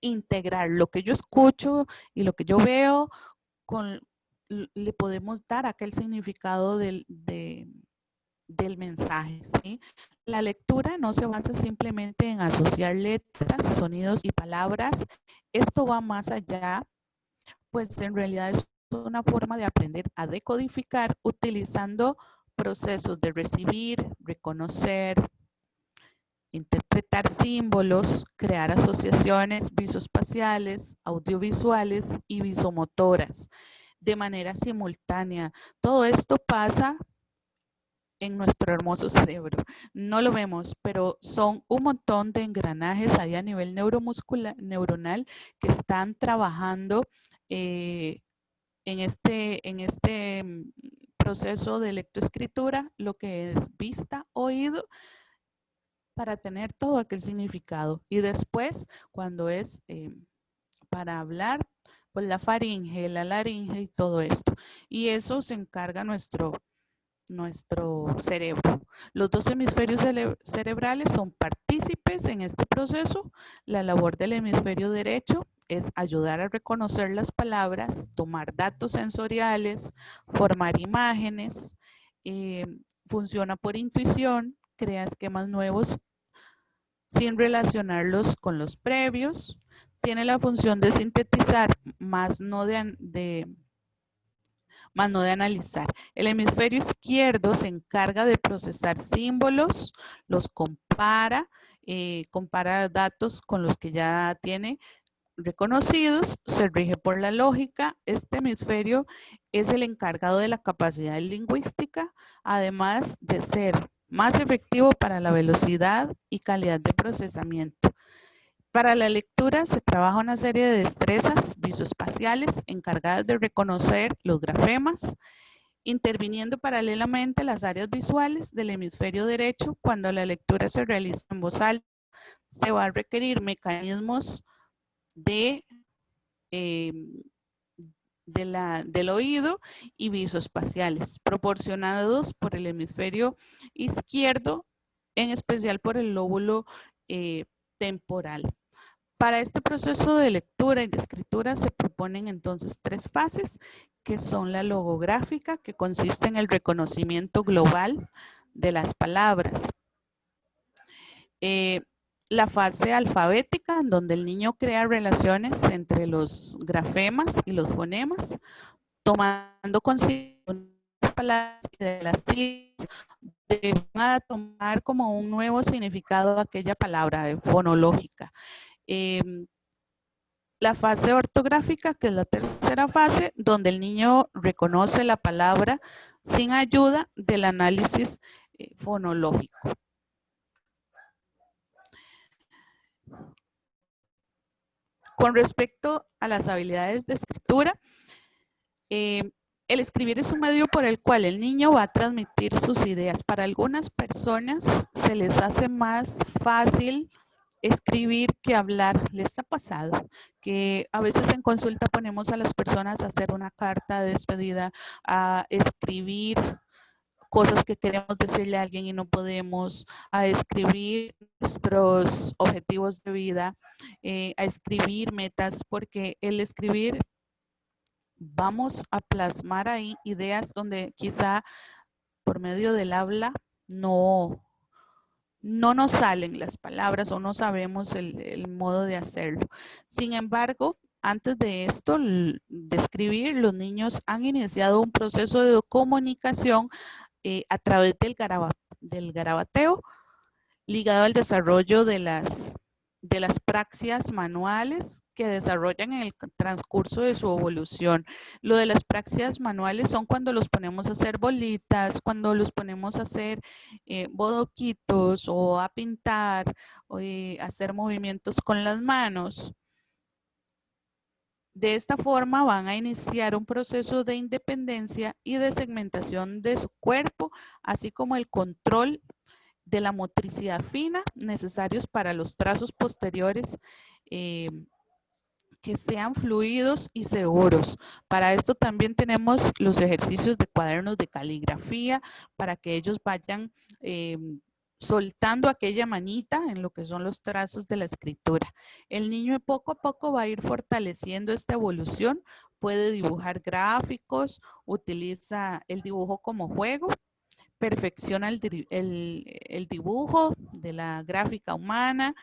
integrar lo que yo escucho y lo que yo veo, le podemos dar aquel significado del mensaje, ¿sí? La lectura no se basa simplemente en asociar letras, sonidos y palabras. Esto va más allá, pues en realidad es una forma de aprender a decodificar utilizando procesos de recibir, reconocer, interpretar símbolos, crear asociaciones visoespaciales, audiovisuales y visomotoras de manera simultánea. Todo esto pasa en nuestro hermoso cerebro. No lo vemos, pero son un montón de engranajes ahí a nivel neuronal que están trabajando en este proceso de lectoescritura, lo que es vista, oído, para tener todo aquel significado. Y después, cuando es para hablar, pues la faringe, la laringe y todo esto. Y eso se encarga nuestro cerebro. Los 2 hemisferios cerebrales son partícipes en este proceso. La labor del hemisferio derecho es ayudar a reconocer las palabras, tomar datos sensoriales, formar imágenes, funciona por intuición, crea esquemas nuevos sin relacionarlos con los previos, tiene la función de sintetizar, más no de analizar. El hemisferio izquierdo se encarga de procesar símbolos, los compara, compara datos con los que ya tiene reconocidos, se rige por la lógica. Este hemisferio es el encargado de la capacidad lingüística, además de ser más efectivo para la velocidad y calidad de procesamiento. Para la lectura se trabaja una serie de destrezas visoespaciales encargadas de reconocer los grafemas, interviniendo paralelamente las áreas visuales del hemisferio derecho. Cuando la lectura se realiza en voz alta, se va a requerir mecanismos del oído y visoespaciales, proporcionados por el hemisferio izquierdo, en especial por el lóbulo temporal. Para este proceso de lectura y de escritura se proponen entonces 3 fases, que son la logográfica, que consiste en el reconocimiento global de las palabras. La fase alfabética, en donde el niño crea relaciones entre los grafemas y los fonemas, tomando consideración las palabras y de las sílabas, van a tomar como un nuevo significado aquella palabra fonológica. La fase ortográfica, que es la tercera fase, donde el niño reconoce la palabra sin ayuda del análisis fonológico. Con respecto a las habilidades de escritura, el escribir es un medio por el cual el niño va a transmitir sus ideas. Para algunas personas se les hace más fácil escribir que hablar. ¿Les ha pasado que a veces en consulta ponemos a las personas a hacer una carta de despedida, a escribir cosas que queremos decirle a alguien y no podemos, a escribir nuestros objetivos de vida, a escribir metas, porque el escribir vamos a plasmar ahí ideas donde quizá por medio del habla no nos salen las palabras o no sabemos el modo de hacerlo. Sin embargo, antes de esto, de escribir, los niños han iniciado un proceso de comunicación a través del garabateo, ligado al desarrollo de las praxias manuales que desarrollan en el transcurso de su evolución. Lo de las praxias manuales son cuando los ponemos a hacer bolitas, cuando los ponemos a hacer bodoquitos o a pintar, o hacer movimientos con las manos. De esta forma van a iniciar un proceso de independencia y de segmentación de su cuerpo, así como el control de la motricidad fina necesarios para los trazos posteriores que sean fluidos y seguros. Para esto también tenemos los ejercicios de cuadernos de caligrafía para que ellos vayan soltando aquella manita en lo que son los trazos de la escritura. El niño poco a poco va a ir fortaleciendo esta evolución, puede dibujar gráficos, utiliza el dibujo como juego, perfecciona el dibujo de la gráfica humana,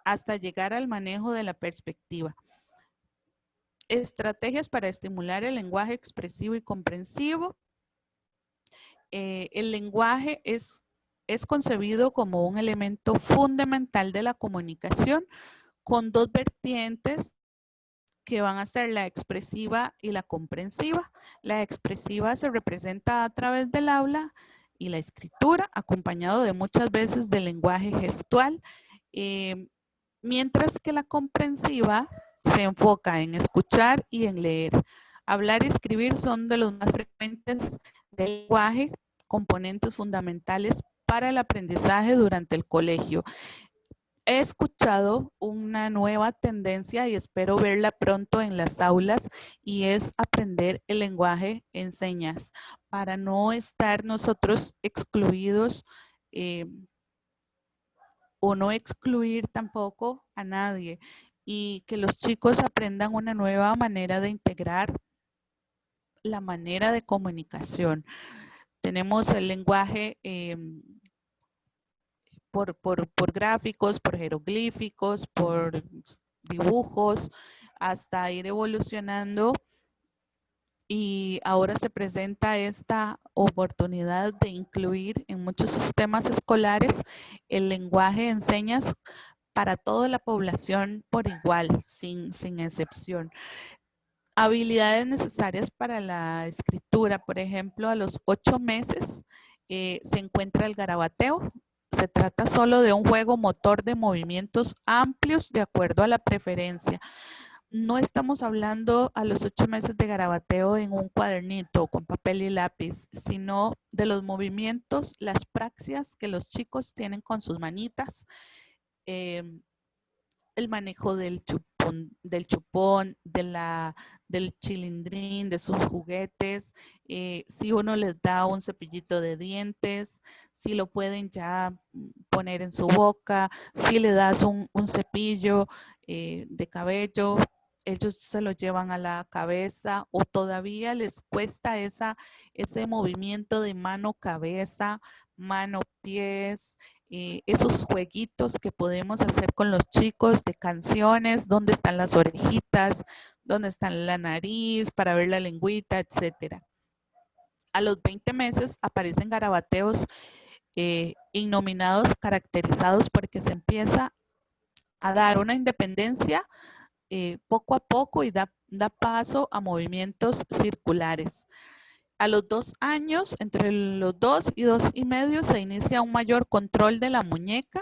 hasta llegar al manejo de la perspectiva. Estrategias para estimular el lenguaje expresivo y comprensivo. El lenguaje es concebido como un elemento fundamental de la comunicación, con 2 vertientes que van a ser la expresiva y la comprensiva. La expresiva se representa a través del habla y la escritura, acompañado de muchas veces del lenguaje gestual, mientras que la comprensiva se enfoca en escuchar y en leer. Hablar y escribir son de los más frecuentes del lenguaje, componentes fundamentales para el aprendizaje durante el colegio. He escuchado una nueva tendencia y espero verla pronto en las aulas, y es aprender el lenguaje en señas para no estar nosotros excluidos o no excluir tampoco a nadie, y que los chicos aprendan una nueva manera de integrar la manera de comunicación. Tenemos el lenguaje por gráficos, por jeroglíficos, por dibujos, hasta ir evolucionando, y ahora se presenta esta oportunidad de incluir en muchos sistemas escolares el lenguaje en señas para toda la población por igual, sin excepción. Habilidades necesarias para la escritura, por ejemplo, a los 8 meses se encuentra el garabateo. se trata solo de un juego motor de movimientos amplios de acuerdo a la preferencia. No estamos hablando a los 8 meses de garabateo en un cuadernito con papel y lápiz, sino de los movimientos, las praxias que los chicos tienen con sus manitas, el manejo del chupón, del chilindrín, de sus juguetes, si uno les da un cepillito de dientes, si lo pueden ya poner en su boca, si le das un cepillo de cabello, ellos se lo llevan a la cabeza o todavía les cuesta ese movimiento de mano-cabeza, mano-pies, esos jueguitos que podemos hacer con los chicos de canciones, dónde están las orejitas, dónde está la nariz para ver la lengüita, etcétera. A los 20 meses aparecen garabateos innominados caracterizados porque se empieza a dar una independencia poco a poco y da paso a movimientos circulares. A los 2 años, entre los 2 y 2 y medio, se inicia un mayor control de la muñeca,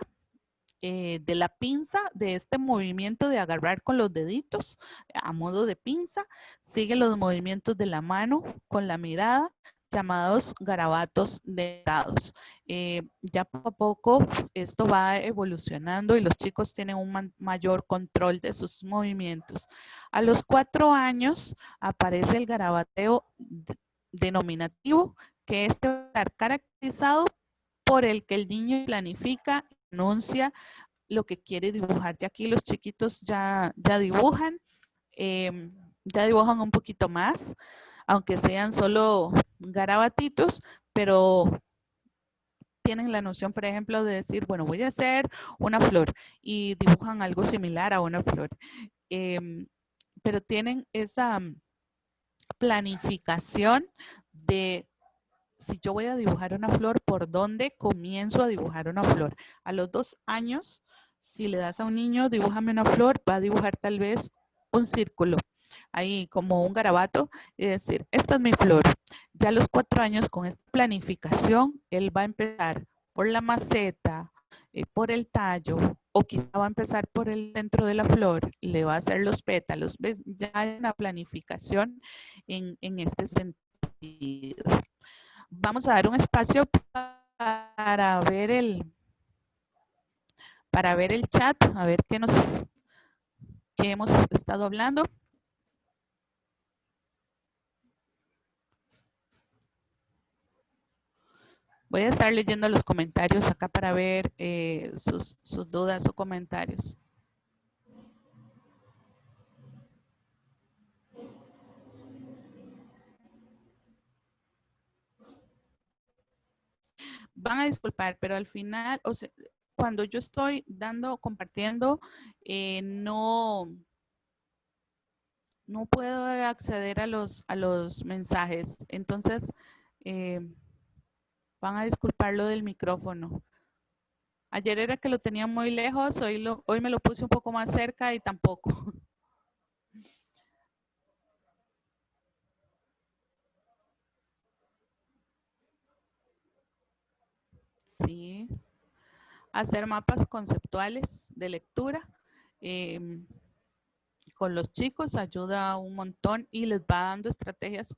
de la pinza, de este movimiento de agarrar con los deditos a modo de pinza. Sigue los movimientos de la mano con la mirada, llamados garabatos dentados. Ya poco a poco esto va evolucionando y los chicos tienen un mayor control de sus movimientos. A los 4 años aparece el garabateo denominativo, que este va a estar caracterizado por el que el niño planifica, anuncia lo que quiere dibujar. Ya aquí los chiquitos ya dibujan un poquito más, aunque sean solo garabatitos, pero tienen la noción, por ejemplo, de decir, bueno, voy a hacer una flor y dibujan algo similar a una flor. Pero tienen esa planificación de si yo voy a dibujar una flor, ¿por dónde comienzo a dibujar una flor? A los 2 años, si le das a un niño, dibújame una flor, va a dibujar tal vez un círculo, ahí como un garabato, y decir, esta es mi flor. Ya a los 4 años, con esta planificación, él va a empezar por la maceta, por el tallo, o quizá va a empezar por el centro de la flor, le va a hacer los pétalos. ¿Ves? Ya hay una planificación en este sentido. Vamos a dar un espacio para ver el chat, a ver qué hemos estado hablando. Voy a estar leyendo los comentarios acá para ver sus dudas o comentarios. Van a disculpar, pero al final, o sea, cuando yo estoy compartiendo, no puedo acceder a los mensajes. Entonces, van a disculpar lo del micrófono. Ayer era que lo tenía muy lejos, hoy me lo puse un poco más cerca y tampoco. Sí. Hacer mapas conceptuales de lectura con los chicos ayuda un montón y les va dando estrategias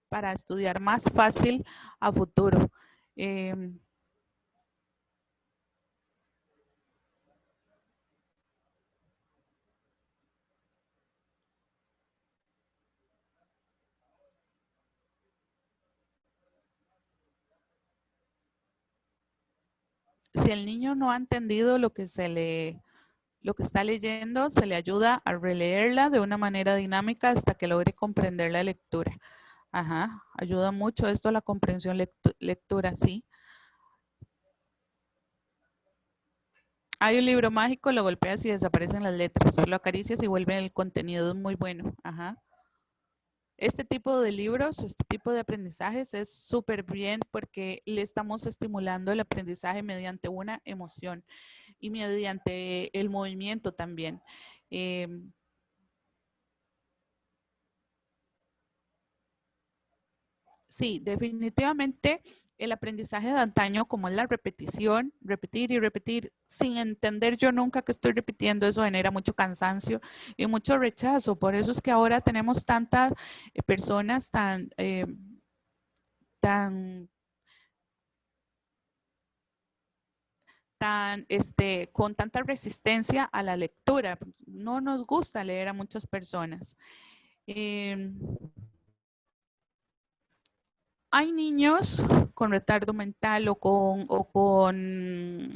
para estudiar más fácil a futuro. Si el niño no ha entendido lo que está leyendo, se le ayuda a releerla de una manera dinámica hasta que logre comprender la lectura. Ajá, ayuda mucho esto a la comprensión lectura, sí. Hay un libro mágico, lo golpeas y desaparecen las letras. Lo acaricias y vuelve el contenido, es muy bueno. Ajá. Este tipo de libros, este tipo de aprendizajes es súper bien porque le estamos estimulando el aprendizaje mediante una emoción y mediante el movimiento también. Sí, definitivamente el aprendizaje de antaño, como es la repetición, repetir y repetir, sin entender yo nunca que estoy repitiendo, eso genera mucho cansancio y mucho rechazo. Por eso es que ahora tenemos tantas personas tan con tanta resistencia a la lectura. No nos gusta leer a muchas personas. Hay niños con retardo mental o con,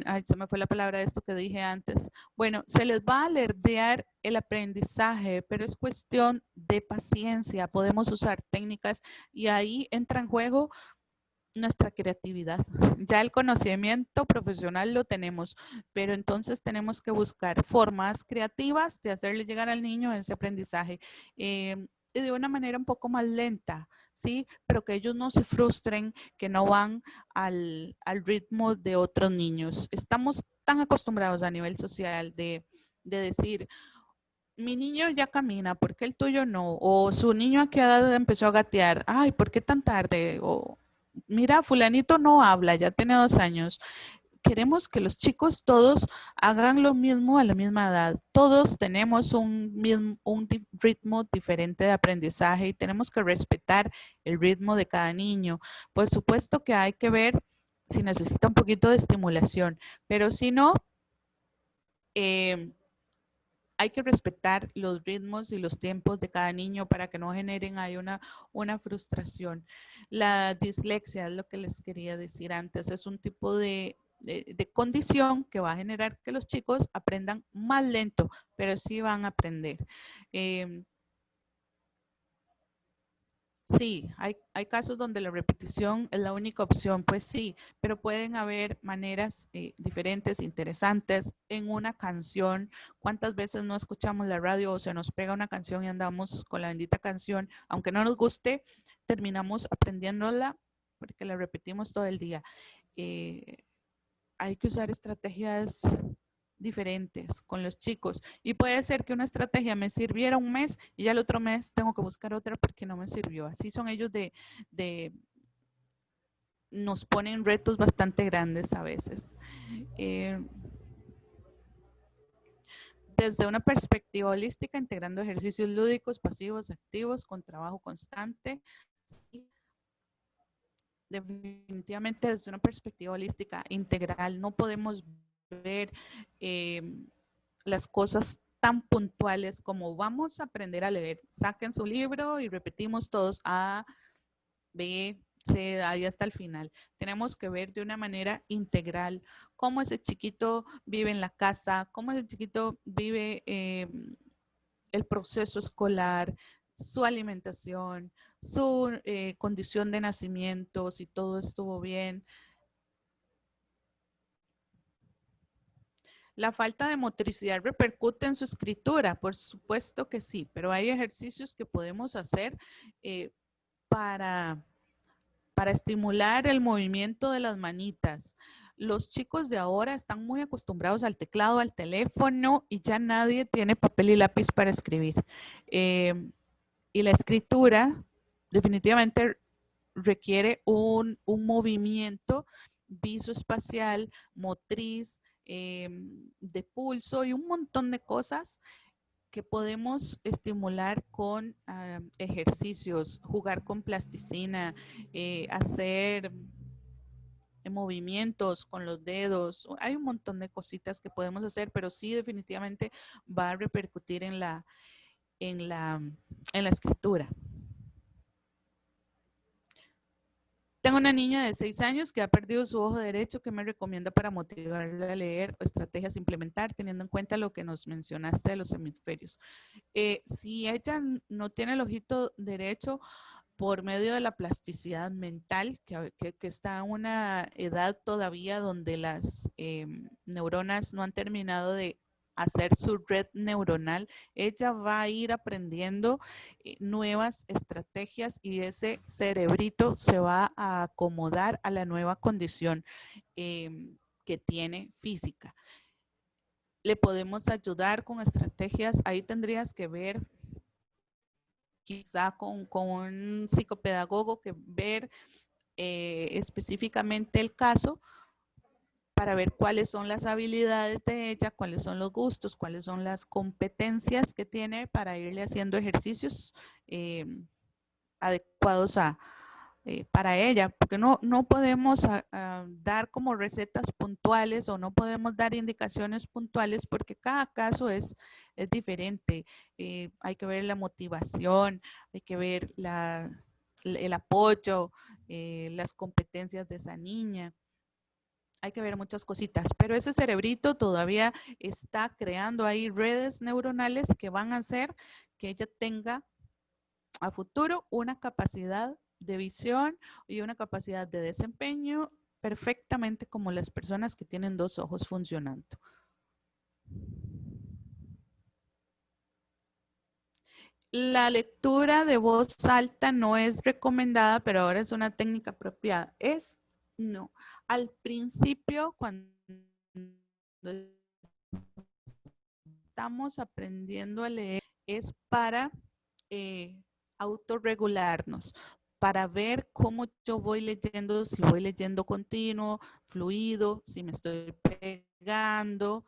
ay, se me fue la palabra de esto que dije antes. Bueno, se les va a alerdear el aprendizaje, pero es cuestión de paciencia. Podemos usar técnicas y ahí entra en juego nuestra creatividad. Ya el conocimiento profesional lo tenemos, pero entonces tenemos que buscar formas creativas de hacerle llegar al niño ese aprendizaje. Y de una manera un poco más lenta, ¿sí? Pero que ellos no se frustren, que no van al ritmo de otros niños. Estamos tan acostumbrados a nivel social de decir, mi niño ya camina, ¿por qué el tuyo no? O su niño a qué edad empezó a gatear, ay, ¿por qué tan tarde? O mira, fulanito no habla, ya tiene 2 años. Queremos que los chicos todos hagan lo mismo a la misma edad. Todos tenemos un ritmo diferente de aprendizaje y tenemos que respetar el ritmo de cada niño. Por supuesto que hay que ver si necesita un poquito de estimulación, pero si no, hay que respetar los ritmos y los tiempos de cada niño para que no generen ahí una frustración. La dislexia es lo que les quería decir antes, es un tipo de condición que va a generar que los chicos aprendan más lento, pero sí van a aprender. Sí, hay casos donde la repetición es la única opción, pues sí, pero pueden haber maneras diferentes, interesantes en una canción. ¿Cuántas veces no escuchamos la radio o se nos pega una canción y andamos con la bendita canción? Aunque no nos guste, terminamos aprendiéndola porque la repetimos todo el día. Hay que usar estrategias diferentes con los chicos y puede ser que una estrategia me sirviera un mes y ya el otro mes tengo que buscar otra porque no me sirvió. Así son ellos nos ponen retos bastante grandes a veces. Desde una perspectiva holística, integrando ejercicios lúdicos, pasivos, activos, con trabajo constante. Definitivamente desde una perspectiva holística integral no podemos ver las cosas tan puntuales como vamos a aprender a leer. Saquen su libro y repetimos todos A, B, C, ahí hasta el final. Tenemos que ver de una manera integral cómo ese chiquito vive en la casa, cómo ese chiquito vive el proceso escolar, su alimentación, su condición de nacimiento, si todo estuvo bien. ¿La falta de motricidad repercute en su escritura? Por supuesto que sí, pero hay ejercicios que podemos hacer para estimular el movimiento de las manitas. Los chicos de ahora están muy acostumbrados al teclado, al teléfono y ya nadie tiene papel y lápiz para escribir. Y la escritura definitivamente requiere un movimiento visoespacial, motriz, de pulso y un montón de cosas que podemos estimular con ejercicios, jugar con plasticina, hacer movimientos con los dedos. Hay un montón de cositas que podemos hacer, pero sí definitivamente va a repercutir en la escritura. Tengo una niña de 6 años que ha perdido su ojo derecho. ¿Qué me recomienda para motivarla a leer o estrategias a implementar teniendo en cuenta lo que nos mencionaste de los hemisferios? Si ella no tiene el ojito derecho, por medio de la plasticidad mental, que está en una edad todavía donde las neuronas no han terminado de hacer su red neuronal, ella va a ir aprendiendo nuevas estrategias y ese cerebrito se va a acomodar a la nueva condición que tiene física. Le podemos ayudar con estrategias, ahí tendrías que ver quizá con un psicopedagogo que ver específicamente el caso para ver cuáles son las habilidades de ella, cuáles son los gustos, cuáles son las competencias que tiene para irle haciendo ejercicios adecuados para ella, porque no podemos dar como recetas puntuales o no podemos dar indicaciones puntuales porque cada caso es diferente. Hay que ver la motivación, hay que ver el apoyo, las competencias de esa niña. Hay que ver muchas cositas, pero ese cerebrito todavía está creando ahí redes neuronales que van a hacer que ella tenga a futuro una capacidad de visión y una capacidad de desempeño perfectamente como las personas que tienen dos ojos funcionando. La lectura de voz alta no es recomendada, pero ahora es una técnica apropiada. No. Al principio, cuando estamos aprendiendo a leer, es para autorregularnos, para ver cómo yo voy leyendo, si voy leyendo continuo, fluido, si me estoy pegando,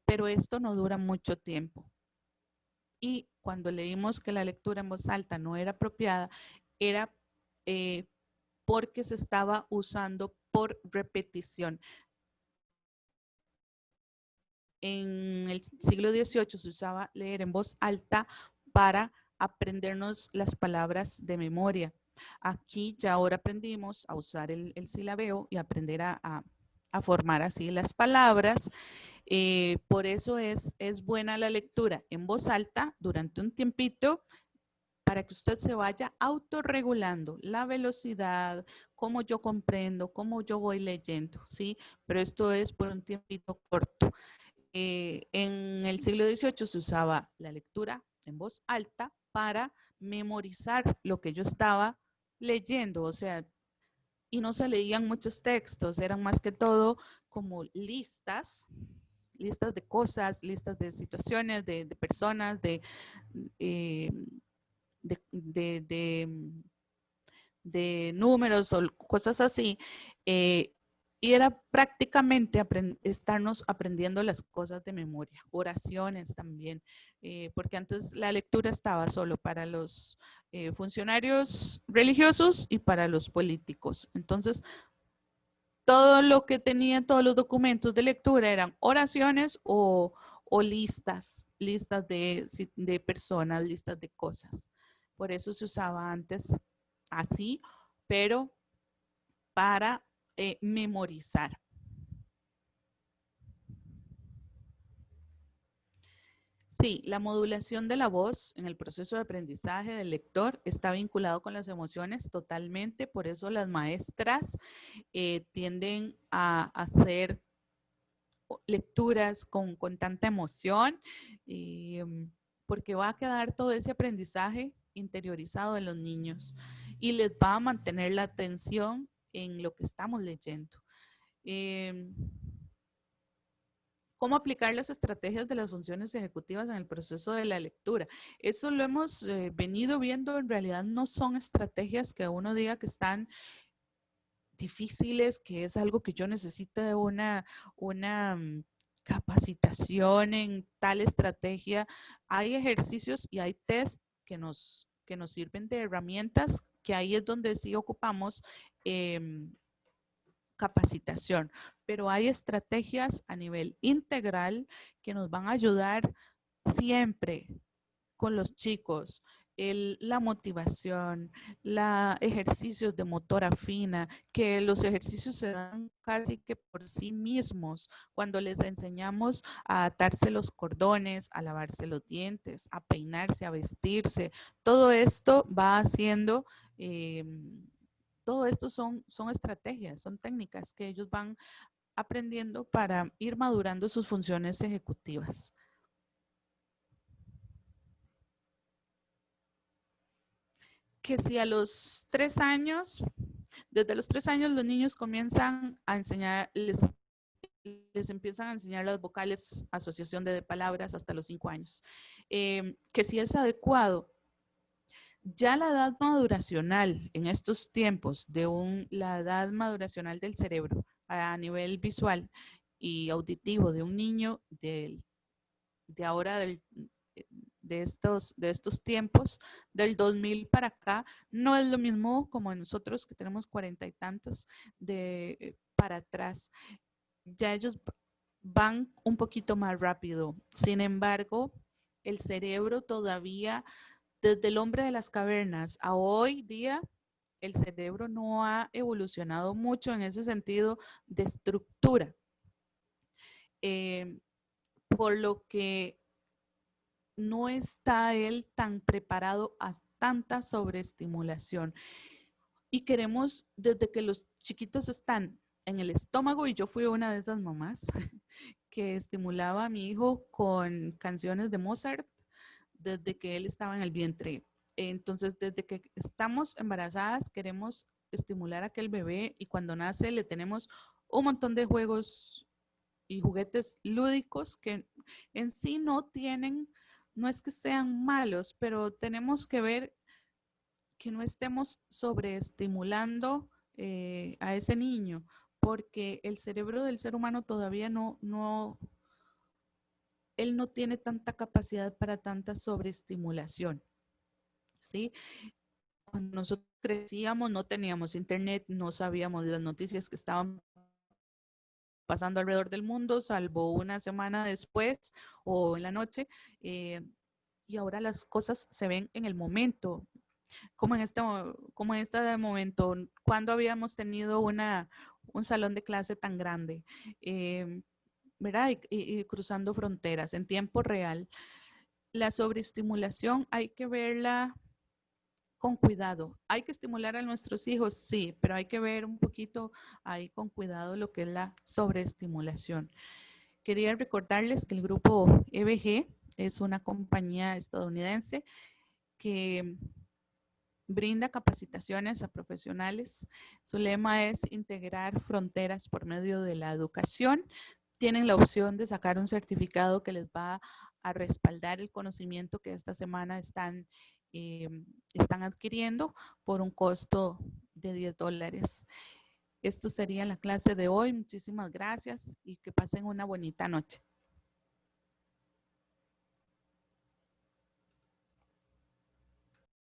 pero esto no dura mucho tiempo. Y cuando leímos que la lectura en voz alta no era apropiada, era porque se estaba usando por repetición. En el siglo XVIII se usaba leer en voz alta para aprendernos las palabras de memoria. Aquí ya ahora aprendimos a usar el silabeo y aprender a formar así las palabras. Por eso es buena la lectura en voz alta durante un tiempito para que usted se vaya autorregulando la velocidad, cómo yo comprendo, cómo yo voy leyendo, ¿sí? Pero esto es por un tiempito corto. En el siglo XVIII se usaba la lectura en voz alta para memorizar lo que yo estaba leyendo, o sea, y no se leían muchos textos, eran más que todo como listas de cosas, listas de situaciones, de personas, de números o cosas así. Y era prácticamente estarnos aprendiendo las cosas de memoria, oraciones también, porque antes la lectura estaba solo para los funcionarios religiosos y para los políticos. Entonces, todo lo que tenía, todos los documentos de lectura eran oraciones o listas de personas, listas de cosas. Por eso se usaba antes así, pero para memorizar. Sí, la modulación de la voz en el proceso de aprendizaje del lector está vinculado con las emociones totalmente, por eso las maestras tienden a hacer lecturas con tanta emoción, porque va a quedar todo ese aprendizaje interiorizado en los niños y les va a mantener la atención en lo que estamos leyendo. ¿Cómo aplicar las estrategias de las funciones ejecutivas en el proceso de la lectura? Eso lo hemos venido viendo, en realidad no son estrategias que uno diga que están difíciles, que es algo que yo necesito de una capacitación en tal estrategia. Hay ejercicios y hay test que nos sirven de herramientas, que ahí es donde sí ocupamos capacitación, pero hay estrategias a nivel integral que nos van a ayudar siempre con los chicos. La motivación, ejercicios de motora fina, que los ejercicios se dan casi que por sí mismos cuando les enseñamos a atarse los cordones, a lavarse los dientes, a peinarse, a vestirse. Todo esto va haciendo, todo esto son estrategias, son técnicas que ellos van aprendiendo para ir madurando sus funciones ejecutivas. Que si a los 3 años, desde los 3 años los niños comienzan a enseñar, les empiezan a enseñar las vocales, asociación de palabras hasta los 5 años. Que si es adecuado, Ya la edad maduracional en estos tiempos la edad maduracional del cerebro a nivel visual y auditivo de un niño de ahora de estos tiempos del 2000 para acá no es lo mismo como nosotros que tenemos 40 y tantos para atrás. Ya ellos van un poquito más rápido. Sin embargo, el cerebro todavía, desde el hombre de las cavernas a hoy día, el cerebro no ha evolucionado mucho en ese sentido de estructura. Por lo que no está él tan preparado a tanta sobreestimulación. Y queremos, desde que los chiquitos están en el estómago, y yo fui una de esas mamás que estimulaba a mi hijo con canciones de Mozart desde que él estaba en el vientre. Entonces, desde que estamos embarazadas, queremos estimular a aquel bebé y cuando nace le tenemos un montón de juegos y juguetes lúdicos que en sí no es que sean malos, pero tenemos que ver que no estemos sobreestimulando a ese niño, porque el cerebro del ser humano todavía él no tiene tanta capacidad para tanta sobreestimulación, ¿sí? Cuando nosotros crecíamos no teníamos internet, no sabíamos las noticias que estaban pasando alrededor del mundo, salvo una semana después o en la noche, y ahora las cosas se ven en el momento, como en este momento, cuando habíamos tenido un salón de clase tan grande, ¿verdad? Y cruzando fronteras en tiempo real. La sobreestimulación hay que verla con cuidado. Hay que estimular a nuestros hijos, sí, pero hay que ver un poquito ahí con cuidado lo que es la sobreestimulación. Quería recordarles que el grupo EBG es una compañía estadounidense que brinda capacitaciones a profesionales. Su lema es integrar fronteras por medio de la educación. Tienen la opción de sacar un certificado que les va a respaldar el conocimiento que esta semana están adquiriendo por un costo de $10. Esto sería la clase de hoy. Muchísimas gracias y que pasen una bonita noche.